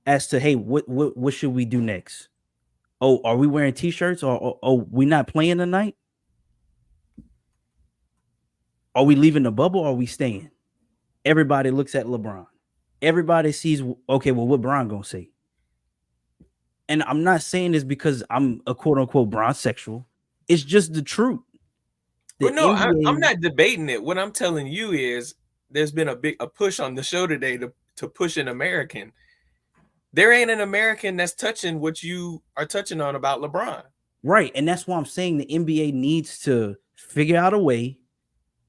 as to, hey, what should we do next? Oh, are we wearing t-shirts or we not playing tonight? Are we leaving the bubble or are we staying? Everybody looks at LeBron. Everybody sees, okay, well, what Bron gonna say? And I'm not saying this because I'm a quote unquote bronsexual. It's just the truth. But no, I'm not debating it. What I'm telling you is there's been a push on the show today to push an American. There ain't an American that's touching what you are touching on about LeBron. Right. And that's why I'm saying the NBA needs to figure out a way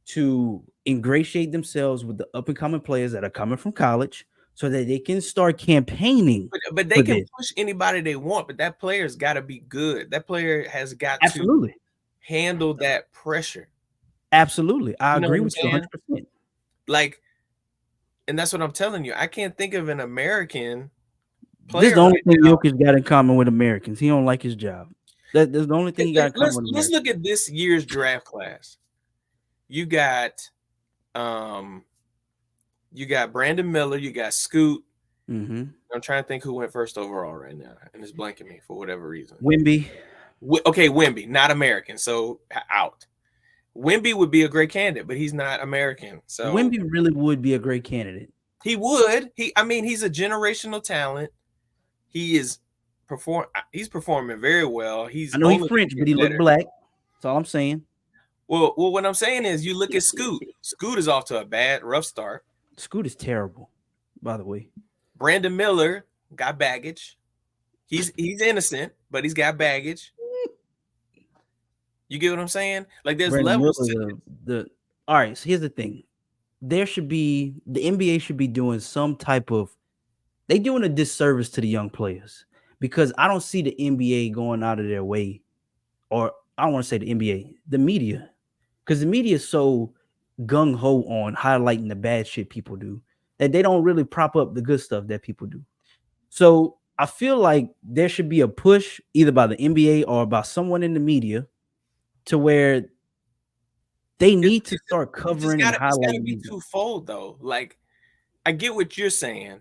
to ingratiate themselves with the up and coming players that are coming from college so that they can start campaigning. But they can push anybody they want, but that player's got to be good. That player has got to handle that pressure. Absolutely. I agree with you 100%. Like, and that's what I'm telling you. I can't think of an American player. This is the only thing Jokic got in common with Americans. He don't like his job. That's the only thing he got in common with Americans. Let's look at this year's draft class. You got Brandon Miller, you got Scoot. Mm-hmm. I'm trying to think who went first overall right now, and it's blanking me for whatever reason. Wemby. Okay, Wemby, not American, so out. Wemby would be a great candidate, but he's not American. So Wemby really would be a great candidate. He would. He's a generational talent. He's performing very well. I know he's French, but he looked black. That's all I'm saying. Well, what I'm saying is you look at Scoot. Scoot is off to a rough start. Scoot is terrible, by the way. Brandon Miller got baggage. He's innocent, but he's got baggage. You get what I'm saying? Like there's levels to it. All right, so here's the thing. The NBA should be doing some type of, they doing a disservice to the young players because I don't see the NBA going out of their way, or I don't want to say the NBA, the media, because the media is so gung-ho on highlighting the bad shit people do that they don't really prop up the good stuff that people do. So I feel like there should be a push either by the NBA or by someone in the media to where they need to start covering and highlighting. It's got to be twofold, though. Like, I get what you're saying,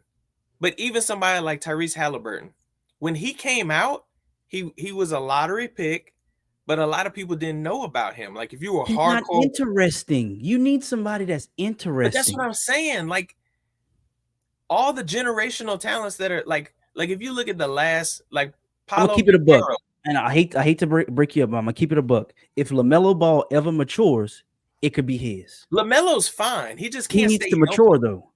but even somebody like Tyrese Halliburton, when he came out, he was a lottery pick, but a lot of people didn't know about him. Like, if you were hardcore, not interesting. You need somebody that's interesting. But that's what I'm saying. Like, all the generational talents that are like if you look at the last, like, I'm gonna keep it a buck. And I hate to break you up, but I'm gonna keep it a buck. If LaMelo Ball ever matures, it could be his. LaMelo's fine. He just can't. He needs to mature though.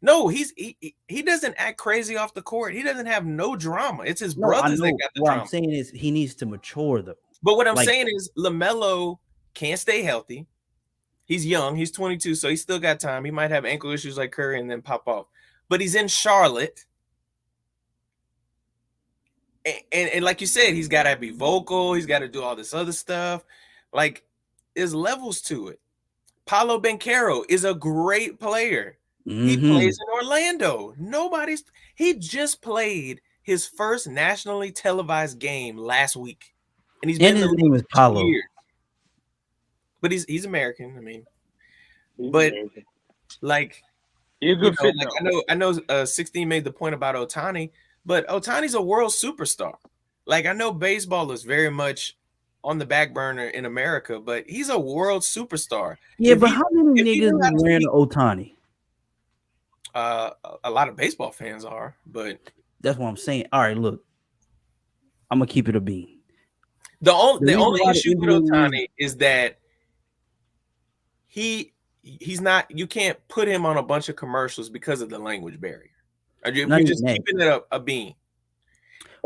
No, he doesn't act crazy off the court. He doesn't have no drama. It's his brothers that got the drama. What I'm saying is he needs to mature though. But what I'm saying is LaMelo can't stay healthy. He's young. He's 22, so he's still got time. He might have ankle issues like Curry and then pop off. But he's in Charlotte. And like you said, he's got to be vocal. He's got to do all this other stuff. Like, there's levels to it. Paulo Banchero is a great player. He plays in Orlando. He just played his first nationally televised game last week. And he's been in the league for 2 years. But he's American. I mean, American. Like, he's a good fit. Like, I know 16 made the point about Ohtani, but Ohtani's a world superstar. Like, I know baseball is very much on the back burner in America, but he's a world superstar. Yeah, but how many niggas are wearing Ohtani? A lot of baseball fans are, but that's what I'm saying. All right, look, I'm gonna keep it a bean. The only issue with Ohtani is that he's not. You can't put him on a bunch of commercials because of the language barrier. You're just keeping it a bean.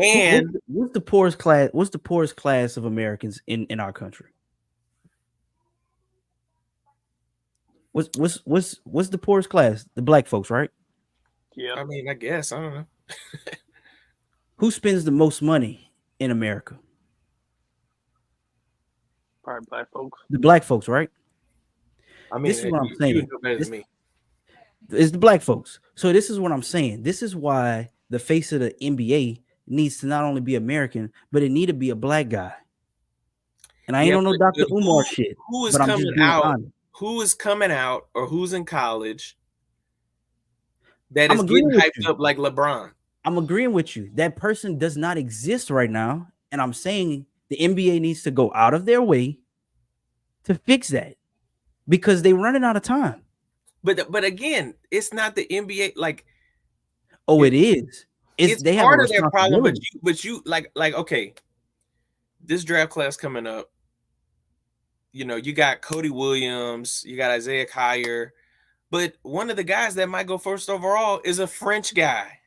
And what's the poorest class? What's the poorest class of Americans in our country? What's the poorest class? The black folks, right? Yeah. I mean, I guess I don't know. Who spends the most money in America? Probably black folks. The black folks, right? I mean, this is what I'm saying. You know better than me. It's the black folks. So this is what I'm saying. This is why the face of the NBA needs to not only be American, but it need to be a black guy. And I ain't on no Dr. Umar shit. Who is coming out? Honest. Who is coming out or who's in college that is getting hyped up like LeBron? I'm agreeing with you. That person does not exist right now. And I'm saying the NBA needs to go out of their way to fix that because they're running out of time. But again, it's not the NBA. Like, it is. It's they part have of their problem. But you like okay, this draft class coming up. You know, you got Cody Williams, you got Isaiah Kyer, but one of the guys that might go first overall is a French guy,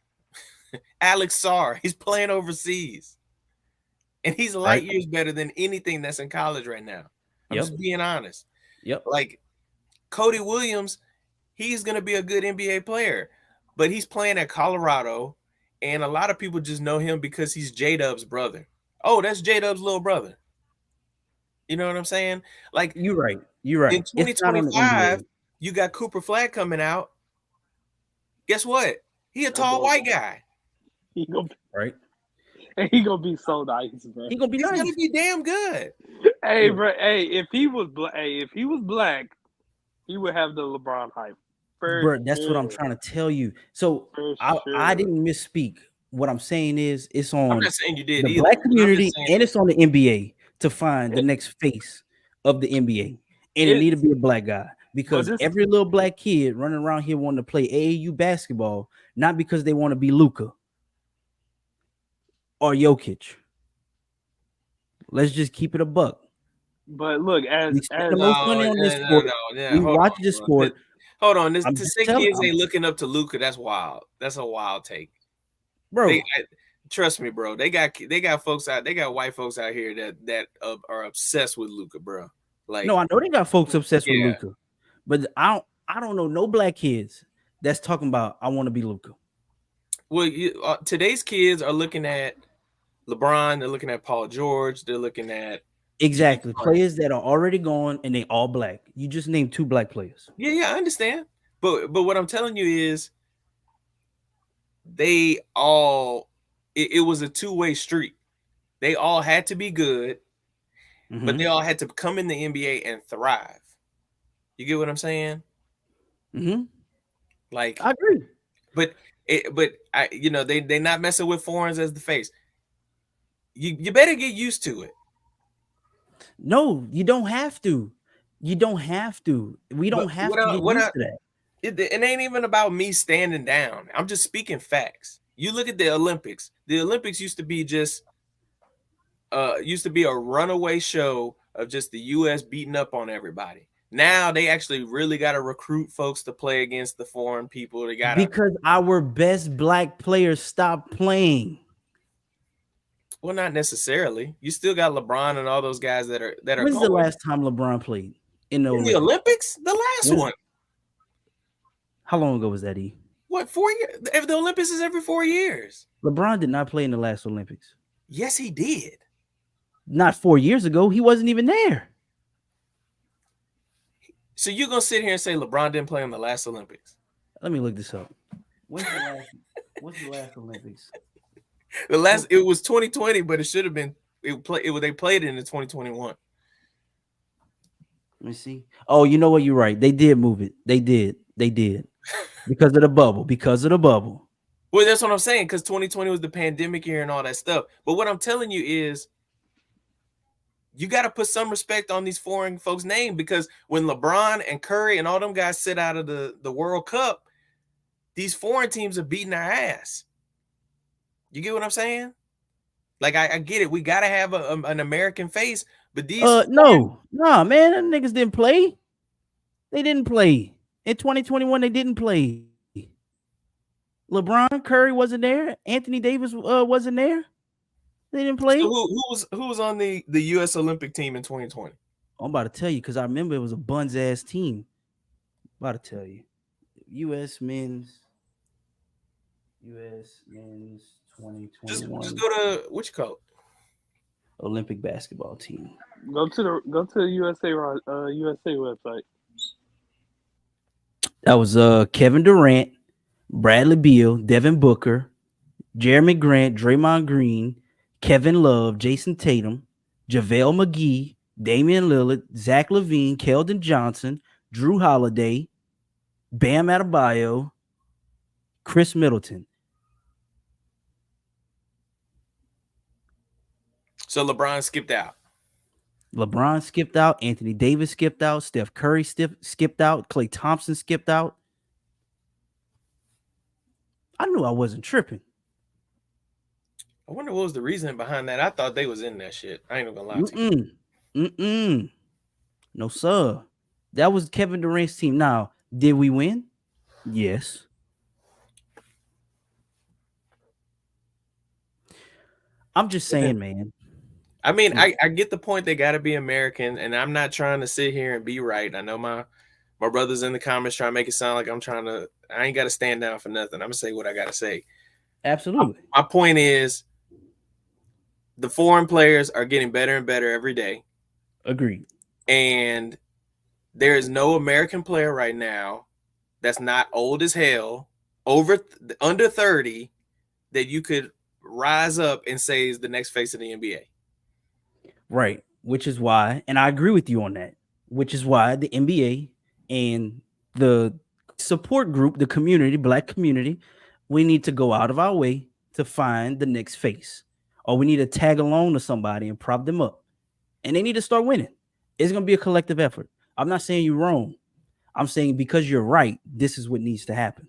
Alex Sarr. He's playing overseas, and he's light years better than anything that's in college right now. I'm just being honest. Yep. Like Cody Williams, he's going to be a good NBA player, but he's playing at Colorado, and a lot of people just know him because he's J-Dub's brother. Oh, that's J-Dub's little brother. You know what I'm saying? Like, you're right. You're right. In 2025, you got Cooper Flag coming out. Guess what? He a tall white guy. He gonna right. And he gonna be so nice, bro. He's gonna be damn good. Hey, bro. Hey, if he was black, he would have the LeBron hype. Bro, that's what I'm trying to tell you. So I didn't misspeak. What I'm saying is, it's on. I'm not saying you did the black community, and it's on the NBA. To find the next face of the NBA, and it need to be a black guy because every little black kid running around here wanting to play AAU basketball, not because they want to be Luka or Jokic. Let's just keep it a buck. But look, as the most money on this sport, we watch this sport. Hold on, to say kids ain't looking up to Luka, that's wild. That's a wild take, bro. Trust me, bro. They got folks out. They got white folks out here that are obsessed with Luka, bro. Like, no, I know they got folks obsessed with Luka, but I don't know no black kids that's talking about I want to be Luka. Well, today's kids are looking at LeBron. They're looking at Paul George. They're looking at exactly players that are already gone and they all black. You just named 2 black players. Yeah, I understand. But what I'm telling you is, they all. It was a two-way street. They all had to be good, but they all had to come in the NBA and thrive. You get what I'm saying? Mm-hmm. Like, I agree. But they not messing with foreigners as the face. You better get used to it. No, you don't have to. You don't have to. We don't have to get used to that. It ain't even about me standing down. I'm just speaking facts. You look at the Olympics. The Olympics used to be a runaway show of just the U.S. beating up on everybody. Now they actually really got to recruit folks to play against the foreign people. They got because our best black players stopped playing. Well, not necessarily. You still got LeBron and all those guys that are. When's the last time LeBron played? in the In the Olympics. Olympics, the last When, one. how long ago was that? What, 4 years? The Olympics is every 4 years. LeBron did not play in the last Olympics. Yes, he did. Not 4 years ago. He wasn't even there. So you're gonna sit here and say LeBron didn't play in the last Olympics? Let me look this up. What's the last Olympics? It was 2020, but it should have been they played it in the 2021. Let me see. Oh, you know what? You're right. They did move it. They did. Because of the bubble. Well, that's what I'm saying, because 2020 was the pandemic year and all that stuff. But what I'm telling you is you got to put some respect on these foreign folks' name, because when LeBron and Curry and all them guys sit out of the World Cup, these foreign teams are beating our ass. You get what I'm saying? Like, I get it. We got to have an American face, but these no, man, them niggas didn't play. They didn't play in 2021. They didn't play. LeBron, Curry wasn't there. Anthony Davis wasn't there. They didn't play. So who was on the U.S. Olympic team in 2020? I'm about to tell you, because I remember it was a buns ass team. I'm about to tell you, U.S. men's 2021 Just go to what you call it? Olympic basketball team. Go to the USA website. That was Kevin Durant, Bradley Beal, Devin Booker, Jeremy Grant, Draymond Green, Kevin Love, Jason Tatum, JaVale McGee, Damian Lillard, Zach LaVine, Keldon Johnson, Drew Holiday, Bam Adebayo, Chris Middleton. So LeBron skipped out. LeBron skipped out. Anthony Davis skipped out. Steph Curry skipped out. Klay Thompson skipped out. I knew I wasn't tripping. I wonder what was the reason behind that. I thought they was in that shit. I ain't gonna lie to you. No, sir. That was Kevin Durant's team. Now, did we win? Yes. I'm just saying, man. I mean, I get the point. They got to be American, and I'm not trying to sit here and be right. I know my brothers in the comments trying to make it sound like I ain't got to stand down for nothing. I'm gonna say what I got to say. Absolutely. My point is, the foreign players are getting better and better every day. Agreed. And there is no American player right now that's not old as hell, under 30, that you could rise up and say is the next face of the NBA. Right. Which is why, and I agree with you on that, which is why the NBA and the support group, the community, black community, we need to go out of our way to find the next face. Or we need to tag along to somebody and prop them up. And they need to start winning. It's going to be a collective effort. I'm not saying you're wrong. I'm saying because you're right, this is what needs to happen.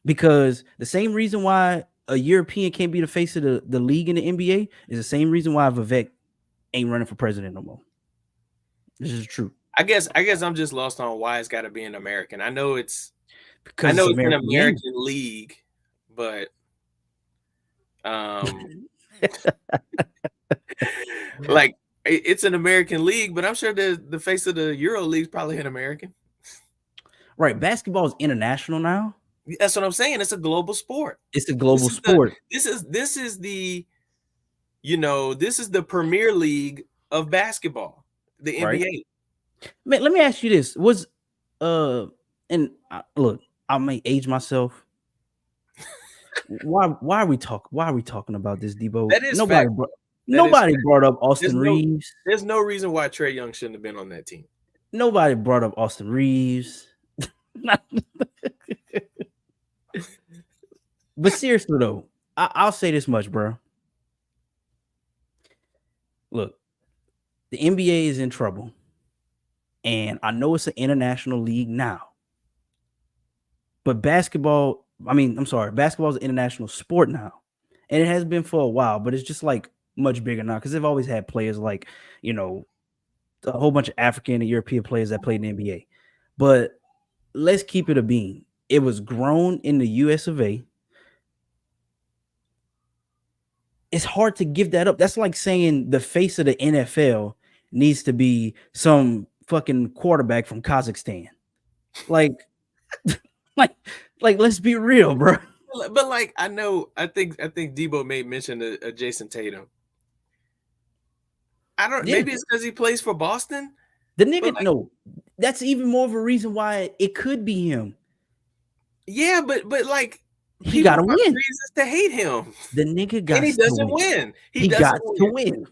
Because the same reason why a European can't be the face of the league in the NBA is the same reason why Vivek ain't running for president no more. This is true. I guess I'm just lost on why it's got to be an American. I know it's an American league, but like it's an American league, but I'm sure the face of the Euro League is probably an American. Right. Basketball is international now. That's what I'm saying. It's a global sport. It's a global sport. This is the Premier League of basketball, the NBA. Man, let me ask you this: look, I may age myself. Why are we talking about this, Debo? That is nobody brought up Austin Reeves. There's no reason why Trae Young shouldn't have been on that team. Nobody brought up Austin Reeves. But seriously though, I'll say this much, bro. Look, the NBA is in trouble. And I know it's an international league now. But basketball is an international sport now. And it has been for a while, but it's just like much bigger now because they've always had players like, a whole bunch of African and European players that played in the NBA. But let's keep it a bean. It was grown in the US of A. It's hard to give that up. That's like saying the face of the NFL needs to be some fucking quarterback from Kazakhstan. Like, like, like, let's be real, bro. But like I think Debo made mention of Jason Tatum. I don't. Yeah, Maybe it's because he plays for Boston. the But nigga, like, no, that's even more of a reason why it could be him. yeah, but like He people got to find win. reasons to hate him, The nigga and got he to doesn't win. win. He He got doesn't to win. win.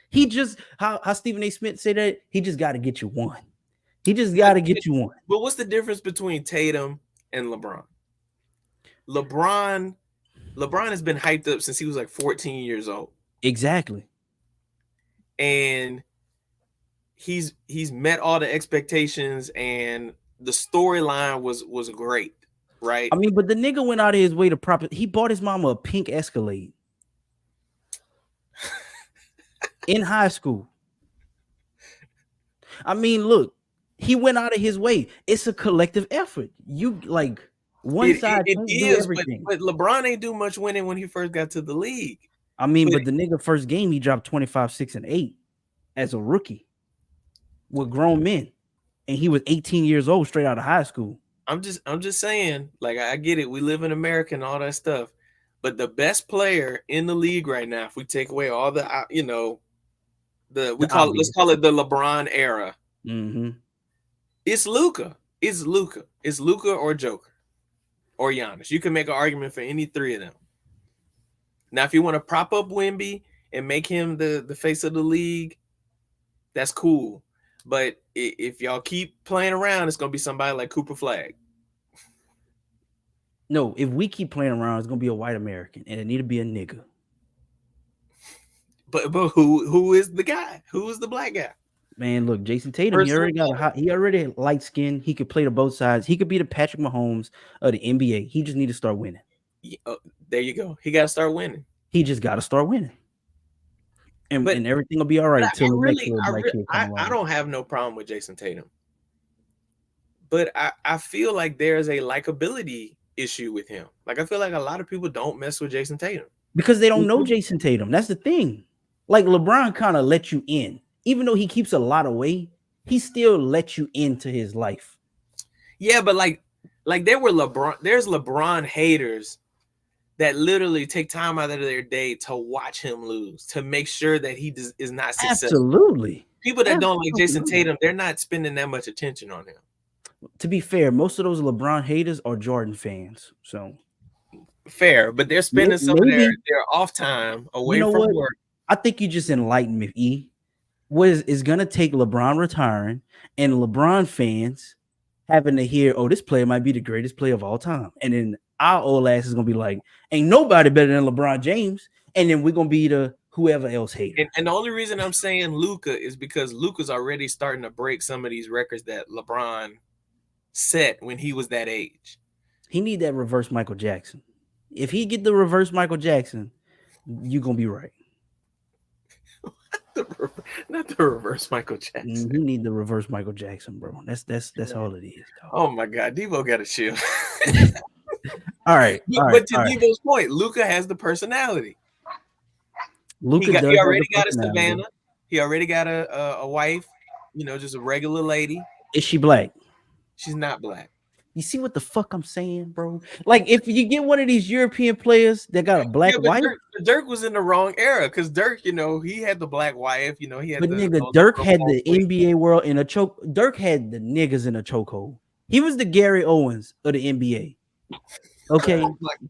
He just how Stephen A. Smith said that he just got to get you one. He just got to get you one. But what's the difference between Tatum and LeBron? LeBron has been hyped up since he was like 14 years old. Exactly. And he's met all the expectations, and the storyline was great, right? I mean, but the nigga went out of his way to he bought his mama a pink Escalade in high school. I mean, look, he went out of his way. It's a collective effort. You like one side it can't do is, everything. but LeBron ain't do much winning when he first got to the league. I mean, but the nigga first game he dropped 25, 6, and 8 as a rookie with grown men, and he was 18 years old straight out of high school. I'm just saying, like, I get it. We live in America and all that stuff, but the best player in the league right now, if we take away all the, let's call it the LeBron era. Mm-hmm. It's Luka. It's Luka or Joker or Giannis. You can make an argument for any three of them. Now, if you want to prop up Wemby and make him the face of the league, that's cool. But if y'all keep playing around, it's gonna be somebody like Cooper Flag. No, if we keep playing around, it's gonna be a white American, and it need to be a nigga. But who is the guy? Who is the black guy? Man, look, Jason Tatum. He already light skin. He could play to both sides. He could be the Patrick Mahomes of the NBA. He just need to start winning. There you go. He got to start winning. He just got to start winning, and everything will be all right. Till the next little black kid come along. I don't have no problem with Jason Tatum, but I feel like there's a likability issue with him. Like, I feel like a lot of people don't mess with Jason Tatum because they don't know Jason Tatum. That's the thing. Like, LeBron kind of let you in, even though he keeps a lot away. He still lets you into his life. Yeah, but like there's LeBron haters that literally take time out of their day to watch him lose, to make sure that he is not successful. Absolutely. People that don't like Jason Tatum, they're not spending that much attention on him. To be fair, most of those LeBron haters are Jordan fans. So fair, but they're spending some of their off time away from work. I think you just enlightened me, E. What is going to take LeBron retiring and LeBron fans having to hear, oh, this player might be the greatest player of all time. And then our old ass is going to be like, ain't nobody better than LeBron James. And then we're going to be the whoever else hater. And the only reason I'm saying Luka is because Luka's already starting to break some of these records that LeBron set when he was that age. He need that reverse Michael Jackson. If he get the reverse Michael Jackson, you're going to be right. Not the reverse Michael Jackson. You need the reverse Michael Jackson, bro. That's all it is. Dog. Oh my God, Debo got to chill. All right. But to Debo's point, Luka has the personality. He already got a Savannah. He already got a wife. Just a regular lady. Is she black? She's not black. You see what the fuck I'm saying, bro? Like, if you get one of these European players that got a black wife, Dirk was in the wrong era because Dirk, he had the black wife. He had. But Dirk had the NBA world in a choke. Dirk had the niggas in a chokehold. He was the Gary Owens of the NBA. Okay,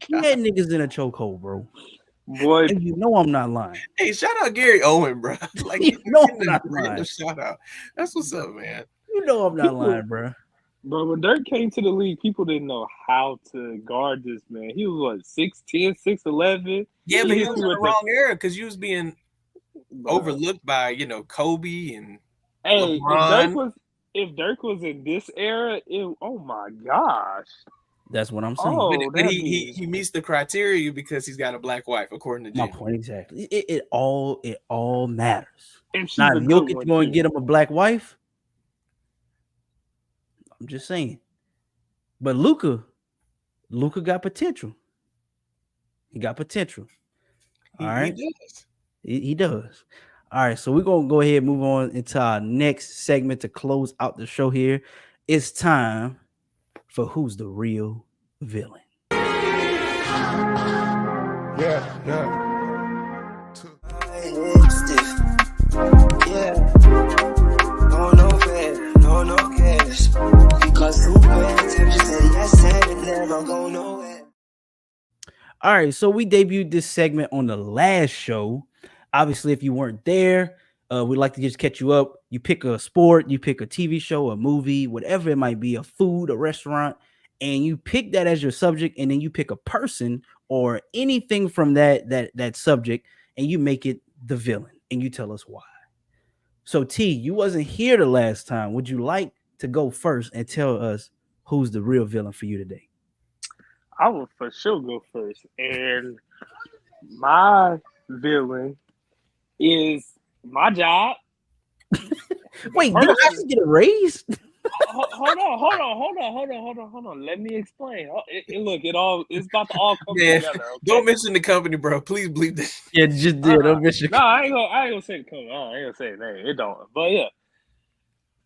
he had niggas in a chokehold, bro. Boy, and you know I'm not lying. Hey, shout out Gary Owen, bro. Like, you know I'm not lying. Shout out. That's what's up, man. You know I'm not lying, bro. Bro, when Dirk came to the league, people didn't know how to guard this man. He was what, 6'10", 6'11"? Yeah, but he was in the wrong era because you was being overlooked by, Kobe and LeBron. If Dirk was in this era, oh my gosh. That's what I'm saying. But he meets the criteria because he's got a black wife, according to Jim. My point exactly. It all matters. Now, if Jokic going to get him a black wife, I'm just saying. But Luka got potential. He got potential. All right. He does. He does. All right, so we're gonna go ahead and move on into our next segment to close out the show here. It's time for Who's the Real Villain. Yeah, yeah. Yeah, no cash. Because who pays? You say yes and it never go nowhere. All right, so we debuted this segment on the last show. Obviously, if you weren't there, we'd like to just catch you up. You pick a sport, you pick a TV show, a movie, whatever it might be, a food, a restaurant, and you pick that as your subject, and then you pick a person or anything from that subject, and you make it the villain, and you tell us why. So T, you wasn't here the last time. Would you like to go first and tell us who's the real villain for you today? I will for sure go first. And my villain is my job. Wait, did I just get a raise? Hold on. Let me explain. It's about to all come Yeah. together. Okay? Don't mention the company, bro. Please bleep that. Yeah, just did. Don't miss your. No, I ain't gonna say the company. I ain't gonna say the name. It don't. But yeah,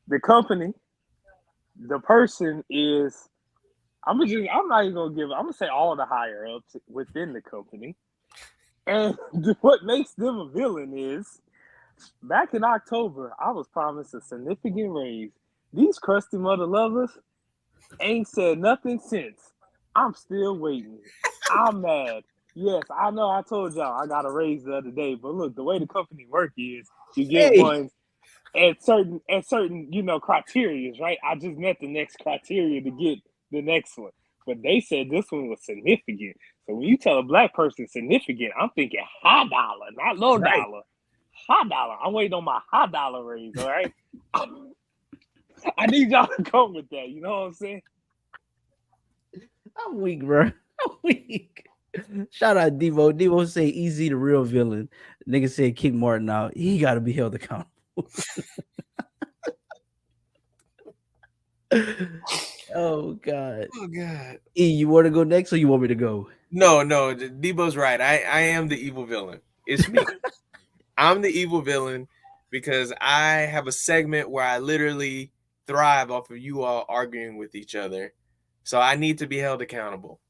the company, the person is. I'm not even gonna give. I'm gonna say all the higher ups within the company, and what makes them a villain is, back in October, I was promised a significant raise. These crusty mother lovers ain't said nothing since. I'm still waiting. I'm mad. Yes, I know I told y'all I got a raise the other day, but look, the way the company work is you get ones at certain criteria, right? I just met the next criteria to get the next one. But they said this one was significant. So when you tell a black person significant, I'm thinking high dollar, not low dollar. High dollar. I'm waiting on my high dollar raise, all right? I need y'all to come with that. You know what I'm saying? I'm weak, bro. I'm weak. Shout out Devo. Devo say easy the real villain. Nigga said kick Martin out. He got to be held accountable. Oh God. Oh God. E, you want to go next, or you want me to go? No. Debo's right. I am the evil villain. It's me. I'm the evil villain because I have a segment where I literally thrive off of you all arguing with each other. So I need to be held accountable.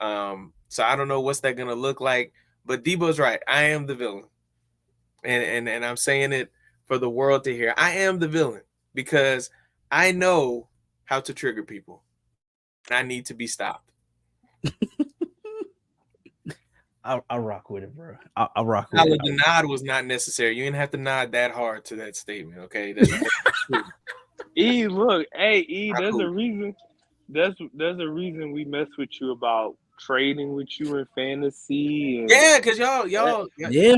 So I don't know what's that gonna look like, but Debo's right. I am the villain. And I'm saying it for the world to hear. I am the villain because I know how to trigger people. I need to be stopped. I'll rock with it, bro. I'll rock with it. The nod was not necessary. You didn't have to nod that hard to that statement, okay? E, look, hey, E, Not there's cool. a reason. There's a reason we mess with you about trading with you in fantasy. And, Yeah, because y'all, Yeah,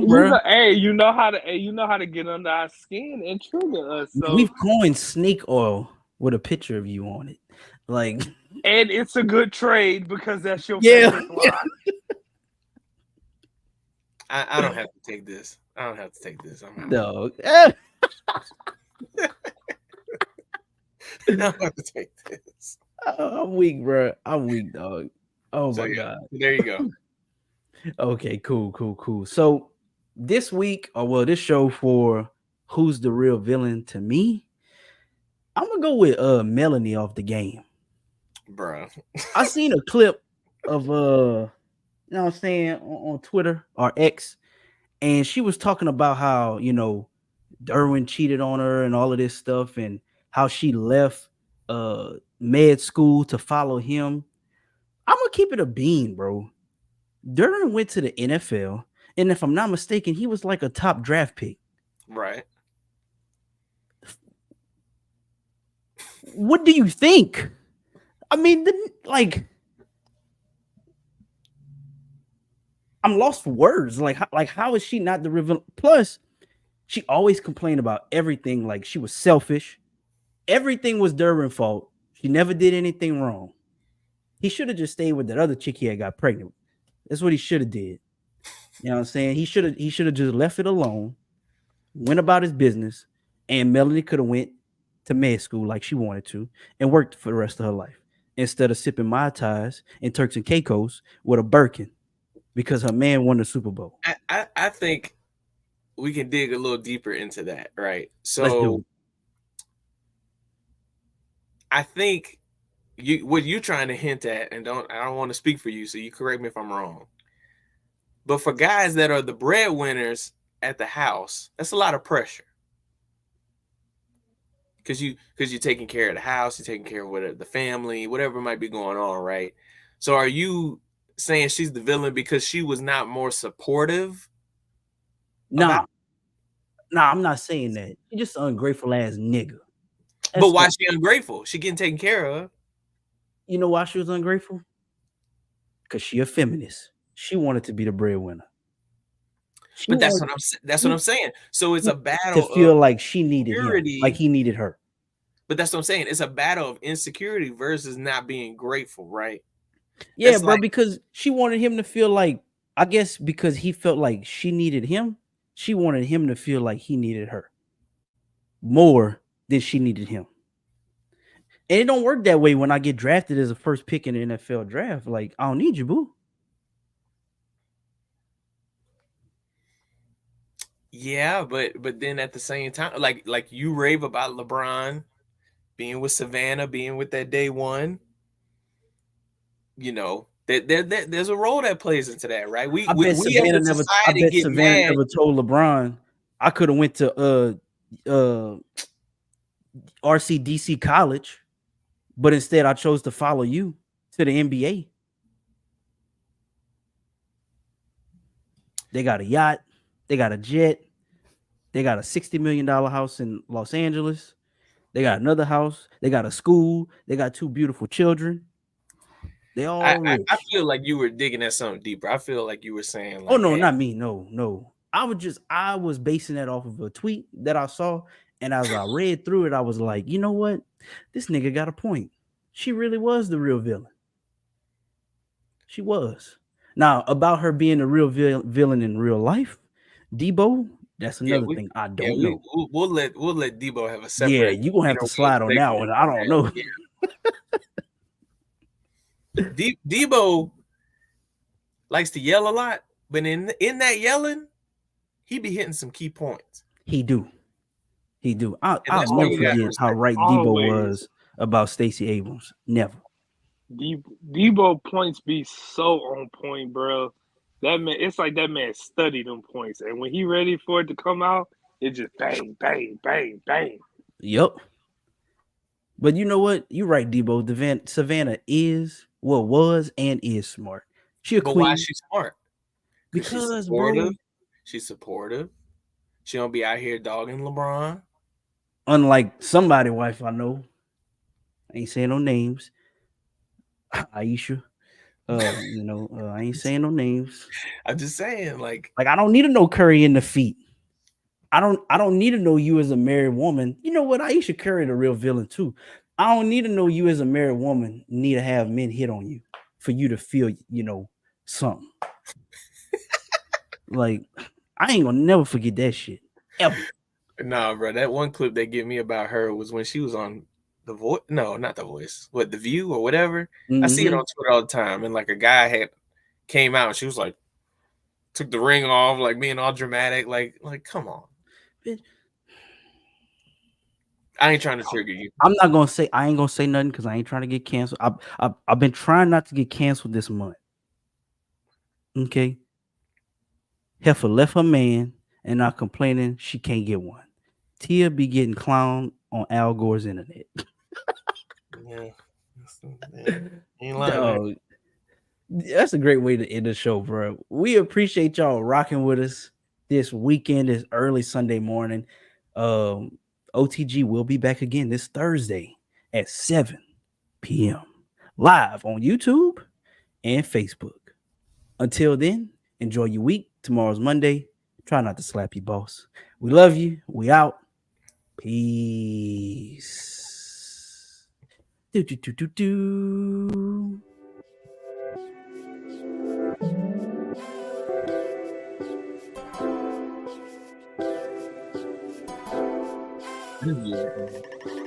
bro. you know how to get under our skin and trigger us. So We've coined snake oil with a picture of you on it. Like, and it's a good trade because that's your Yeah. favorite line. I don't have to take this. I'm out. no. I don't have to take this. I'm weak, bro. I'm weak, dog. Oh So, my yeah, God. there you go. Okay, cool. So this week, this show for Who's the Real Villain to me, I'm gonna go with Melanie off the game. Bro. I seen a clip of you know what I'm saying, on Twitter or X, and she was talking about how, Derwin cheated on her and all of this stuff, and how she left med school to follow him. I'm gonna keep it a bean, bro. Derwin went to the NFL, and if I'm not mistaken, he was like a top draft pick. Right. What do you think? I mean, I'm lost for words. Like how is she not the real? Plus, she always complained about everything. Like she was selfish. Everything was Derwin's fault. She never did anything wrong. He should have just stayed with that other chick he had got pregnant with. That's what he should have did. You know what I'm saying? He should have just left it alone, went about his business, and Melanie could have went to med school like she wanted to and worked for the rest of her life instead of sipping Mai Tais and Turks and Caicos with a Birkin because her man won the Super Bowl. I think we can dig a little deeper into that, right? Let's do So it. I think what you're trying to hint at, and I don't want to speak for you, so you correct me if I'm wrong. But for guys that are the breadwinners at the house, that's a lot of pressure. Because you're taking care of the house, you're taking care of whatever, the family, whatever might be going on, right? So are you saying she's the villain because she was not more supportive Nah, about? I'm not saying that. She just an ungrateful ass nigga. But That's why all. is she ungrateful? She getting taken care of. You know why she was ungrateful? Because she a feminist. She wanted to be the breadwinner. She But wanted that's what I'm saying. So it's a to battle of feel like she needed him, like insecurity. he needed her. But that's what I'm saying. It's a battle of insecurity versus not being grateful, right? Yeah, That's bro, like, because she wanted him to feel like, I guess because he felt like she needed him, she wanted him to feel like he needed her more than she needed him. And it don't work that way when I get drafted as a first pick in the NFL draft. Like, I don't need you, boo. yeah, but then at the same time, like you rave about LeBron being with Savannah, being with that day one, you know, there's a role that plays into that, right? We as a I society bet get Savannah mad. never told LeBron I could have went to RCDC college, but instead I chose to follow you to the NBA. They got a yacht, they got a jet, they got a $60 million house in Los Angeles. They got another house, they got a school, they got two beautiful children. They all I rich. feel like you were digging at something deeper. I feel like you were saying Oh like, no, hey, not me. No. I was basing that off of a tweet that I saw, and as I read through it, I was like, you know what? This nigga got a point. She really was the real villain. She was. Now, about her being the real villain in real life, Debo, that's yeah, another thing I yeah, don't know. we'll let Debo have a Yeah, separate, you gonna have to we'll slide on that segment one. I on don't that. know. Yeah. Debo likes to yell a lot, but in that yelling, he be hitting some key points. He do. And I'll that's why never you gotta forget how respect right Debo Always. was about Stacey Abrams. Never. Debo points be so on point, bro. That man, it's like that man studied them points, and when he ready for it to come out, it just bang, bang, bang, bang. Yep. But you know what? You're right, Debo. Savannah was and is smart. She a But why is queen she smart? Because she's because, supportive. bro, She's supportive. She don't be out here dogging LeBron. unlike somebody wife I know, I ain't saying no names, Aisha. I ain't saying no names. I'm just saying, like, Like I don't need to know Curry in the feet. I don't need to know you as a married woman. You know what? Aisha Curry the real villain too. I don't need to know you as a married woman need to have men hit on you for you to feel, something. Like I ain't gonna never forget that shit. Ever. nah, bro. That one clip they give me about her was when she was on The Voice. No, not The Voice. What, The View or whatever. I see it Mm-hmm. on Twitter all the time. And like a guy had came out and she was like, took the ring off, like being all dramatic. Like, come on. Bitch, I ain't trying to trigger you. I ain't gonna say nothing because I ain't trying to get canceled. I've been trying not to get canceled this month. Okay. Heifer left her man and not complaining she can't get one. Tia be getting clowned on Al Gore's internet. Yeah. Ain't lying, man. Dog, that's a great way to end the show, bro. We appreciate y'all rocking with us this weekend, this early Sunday morning. OTG will be back again this Thursday at 7 p.m. live on YouTube and Facebook. Until then, enjoy your week. Tomorrow's Monday. Try not to slap you, boss. We love you. We out. Peace. Do, do, do, do, do. Yeah.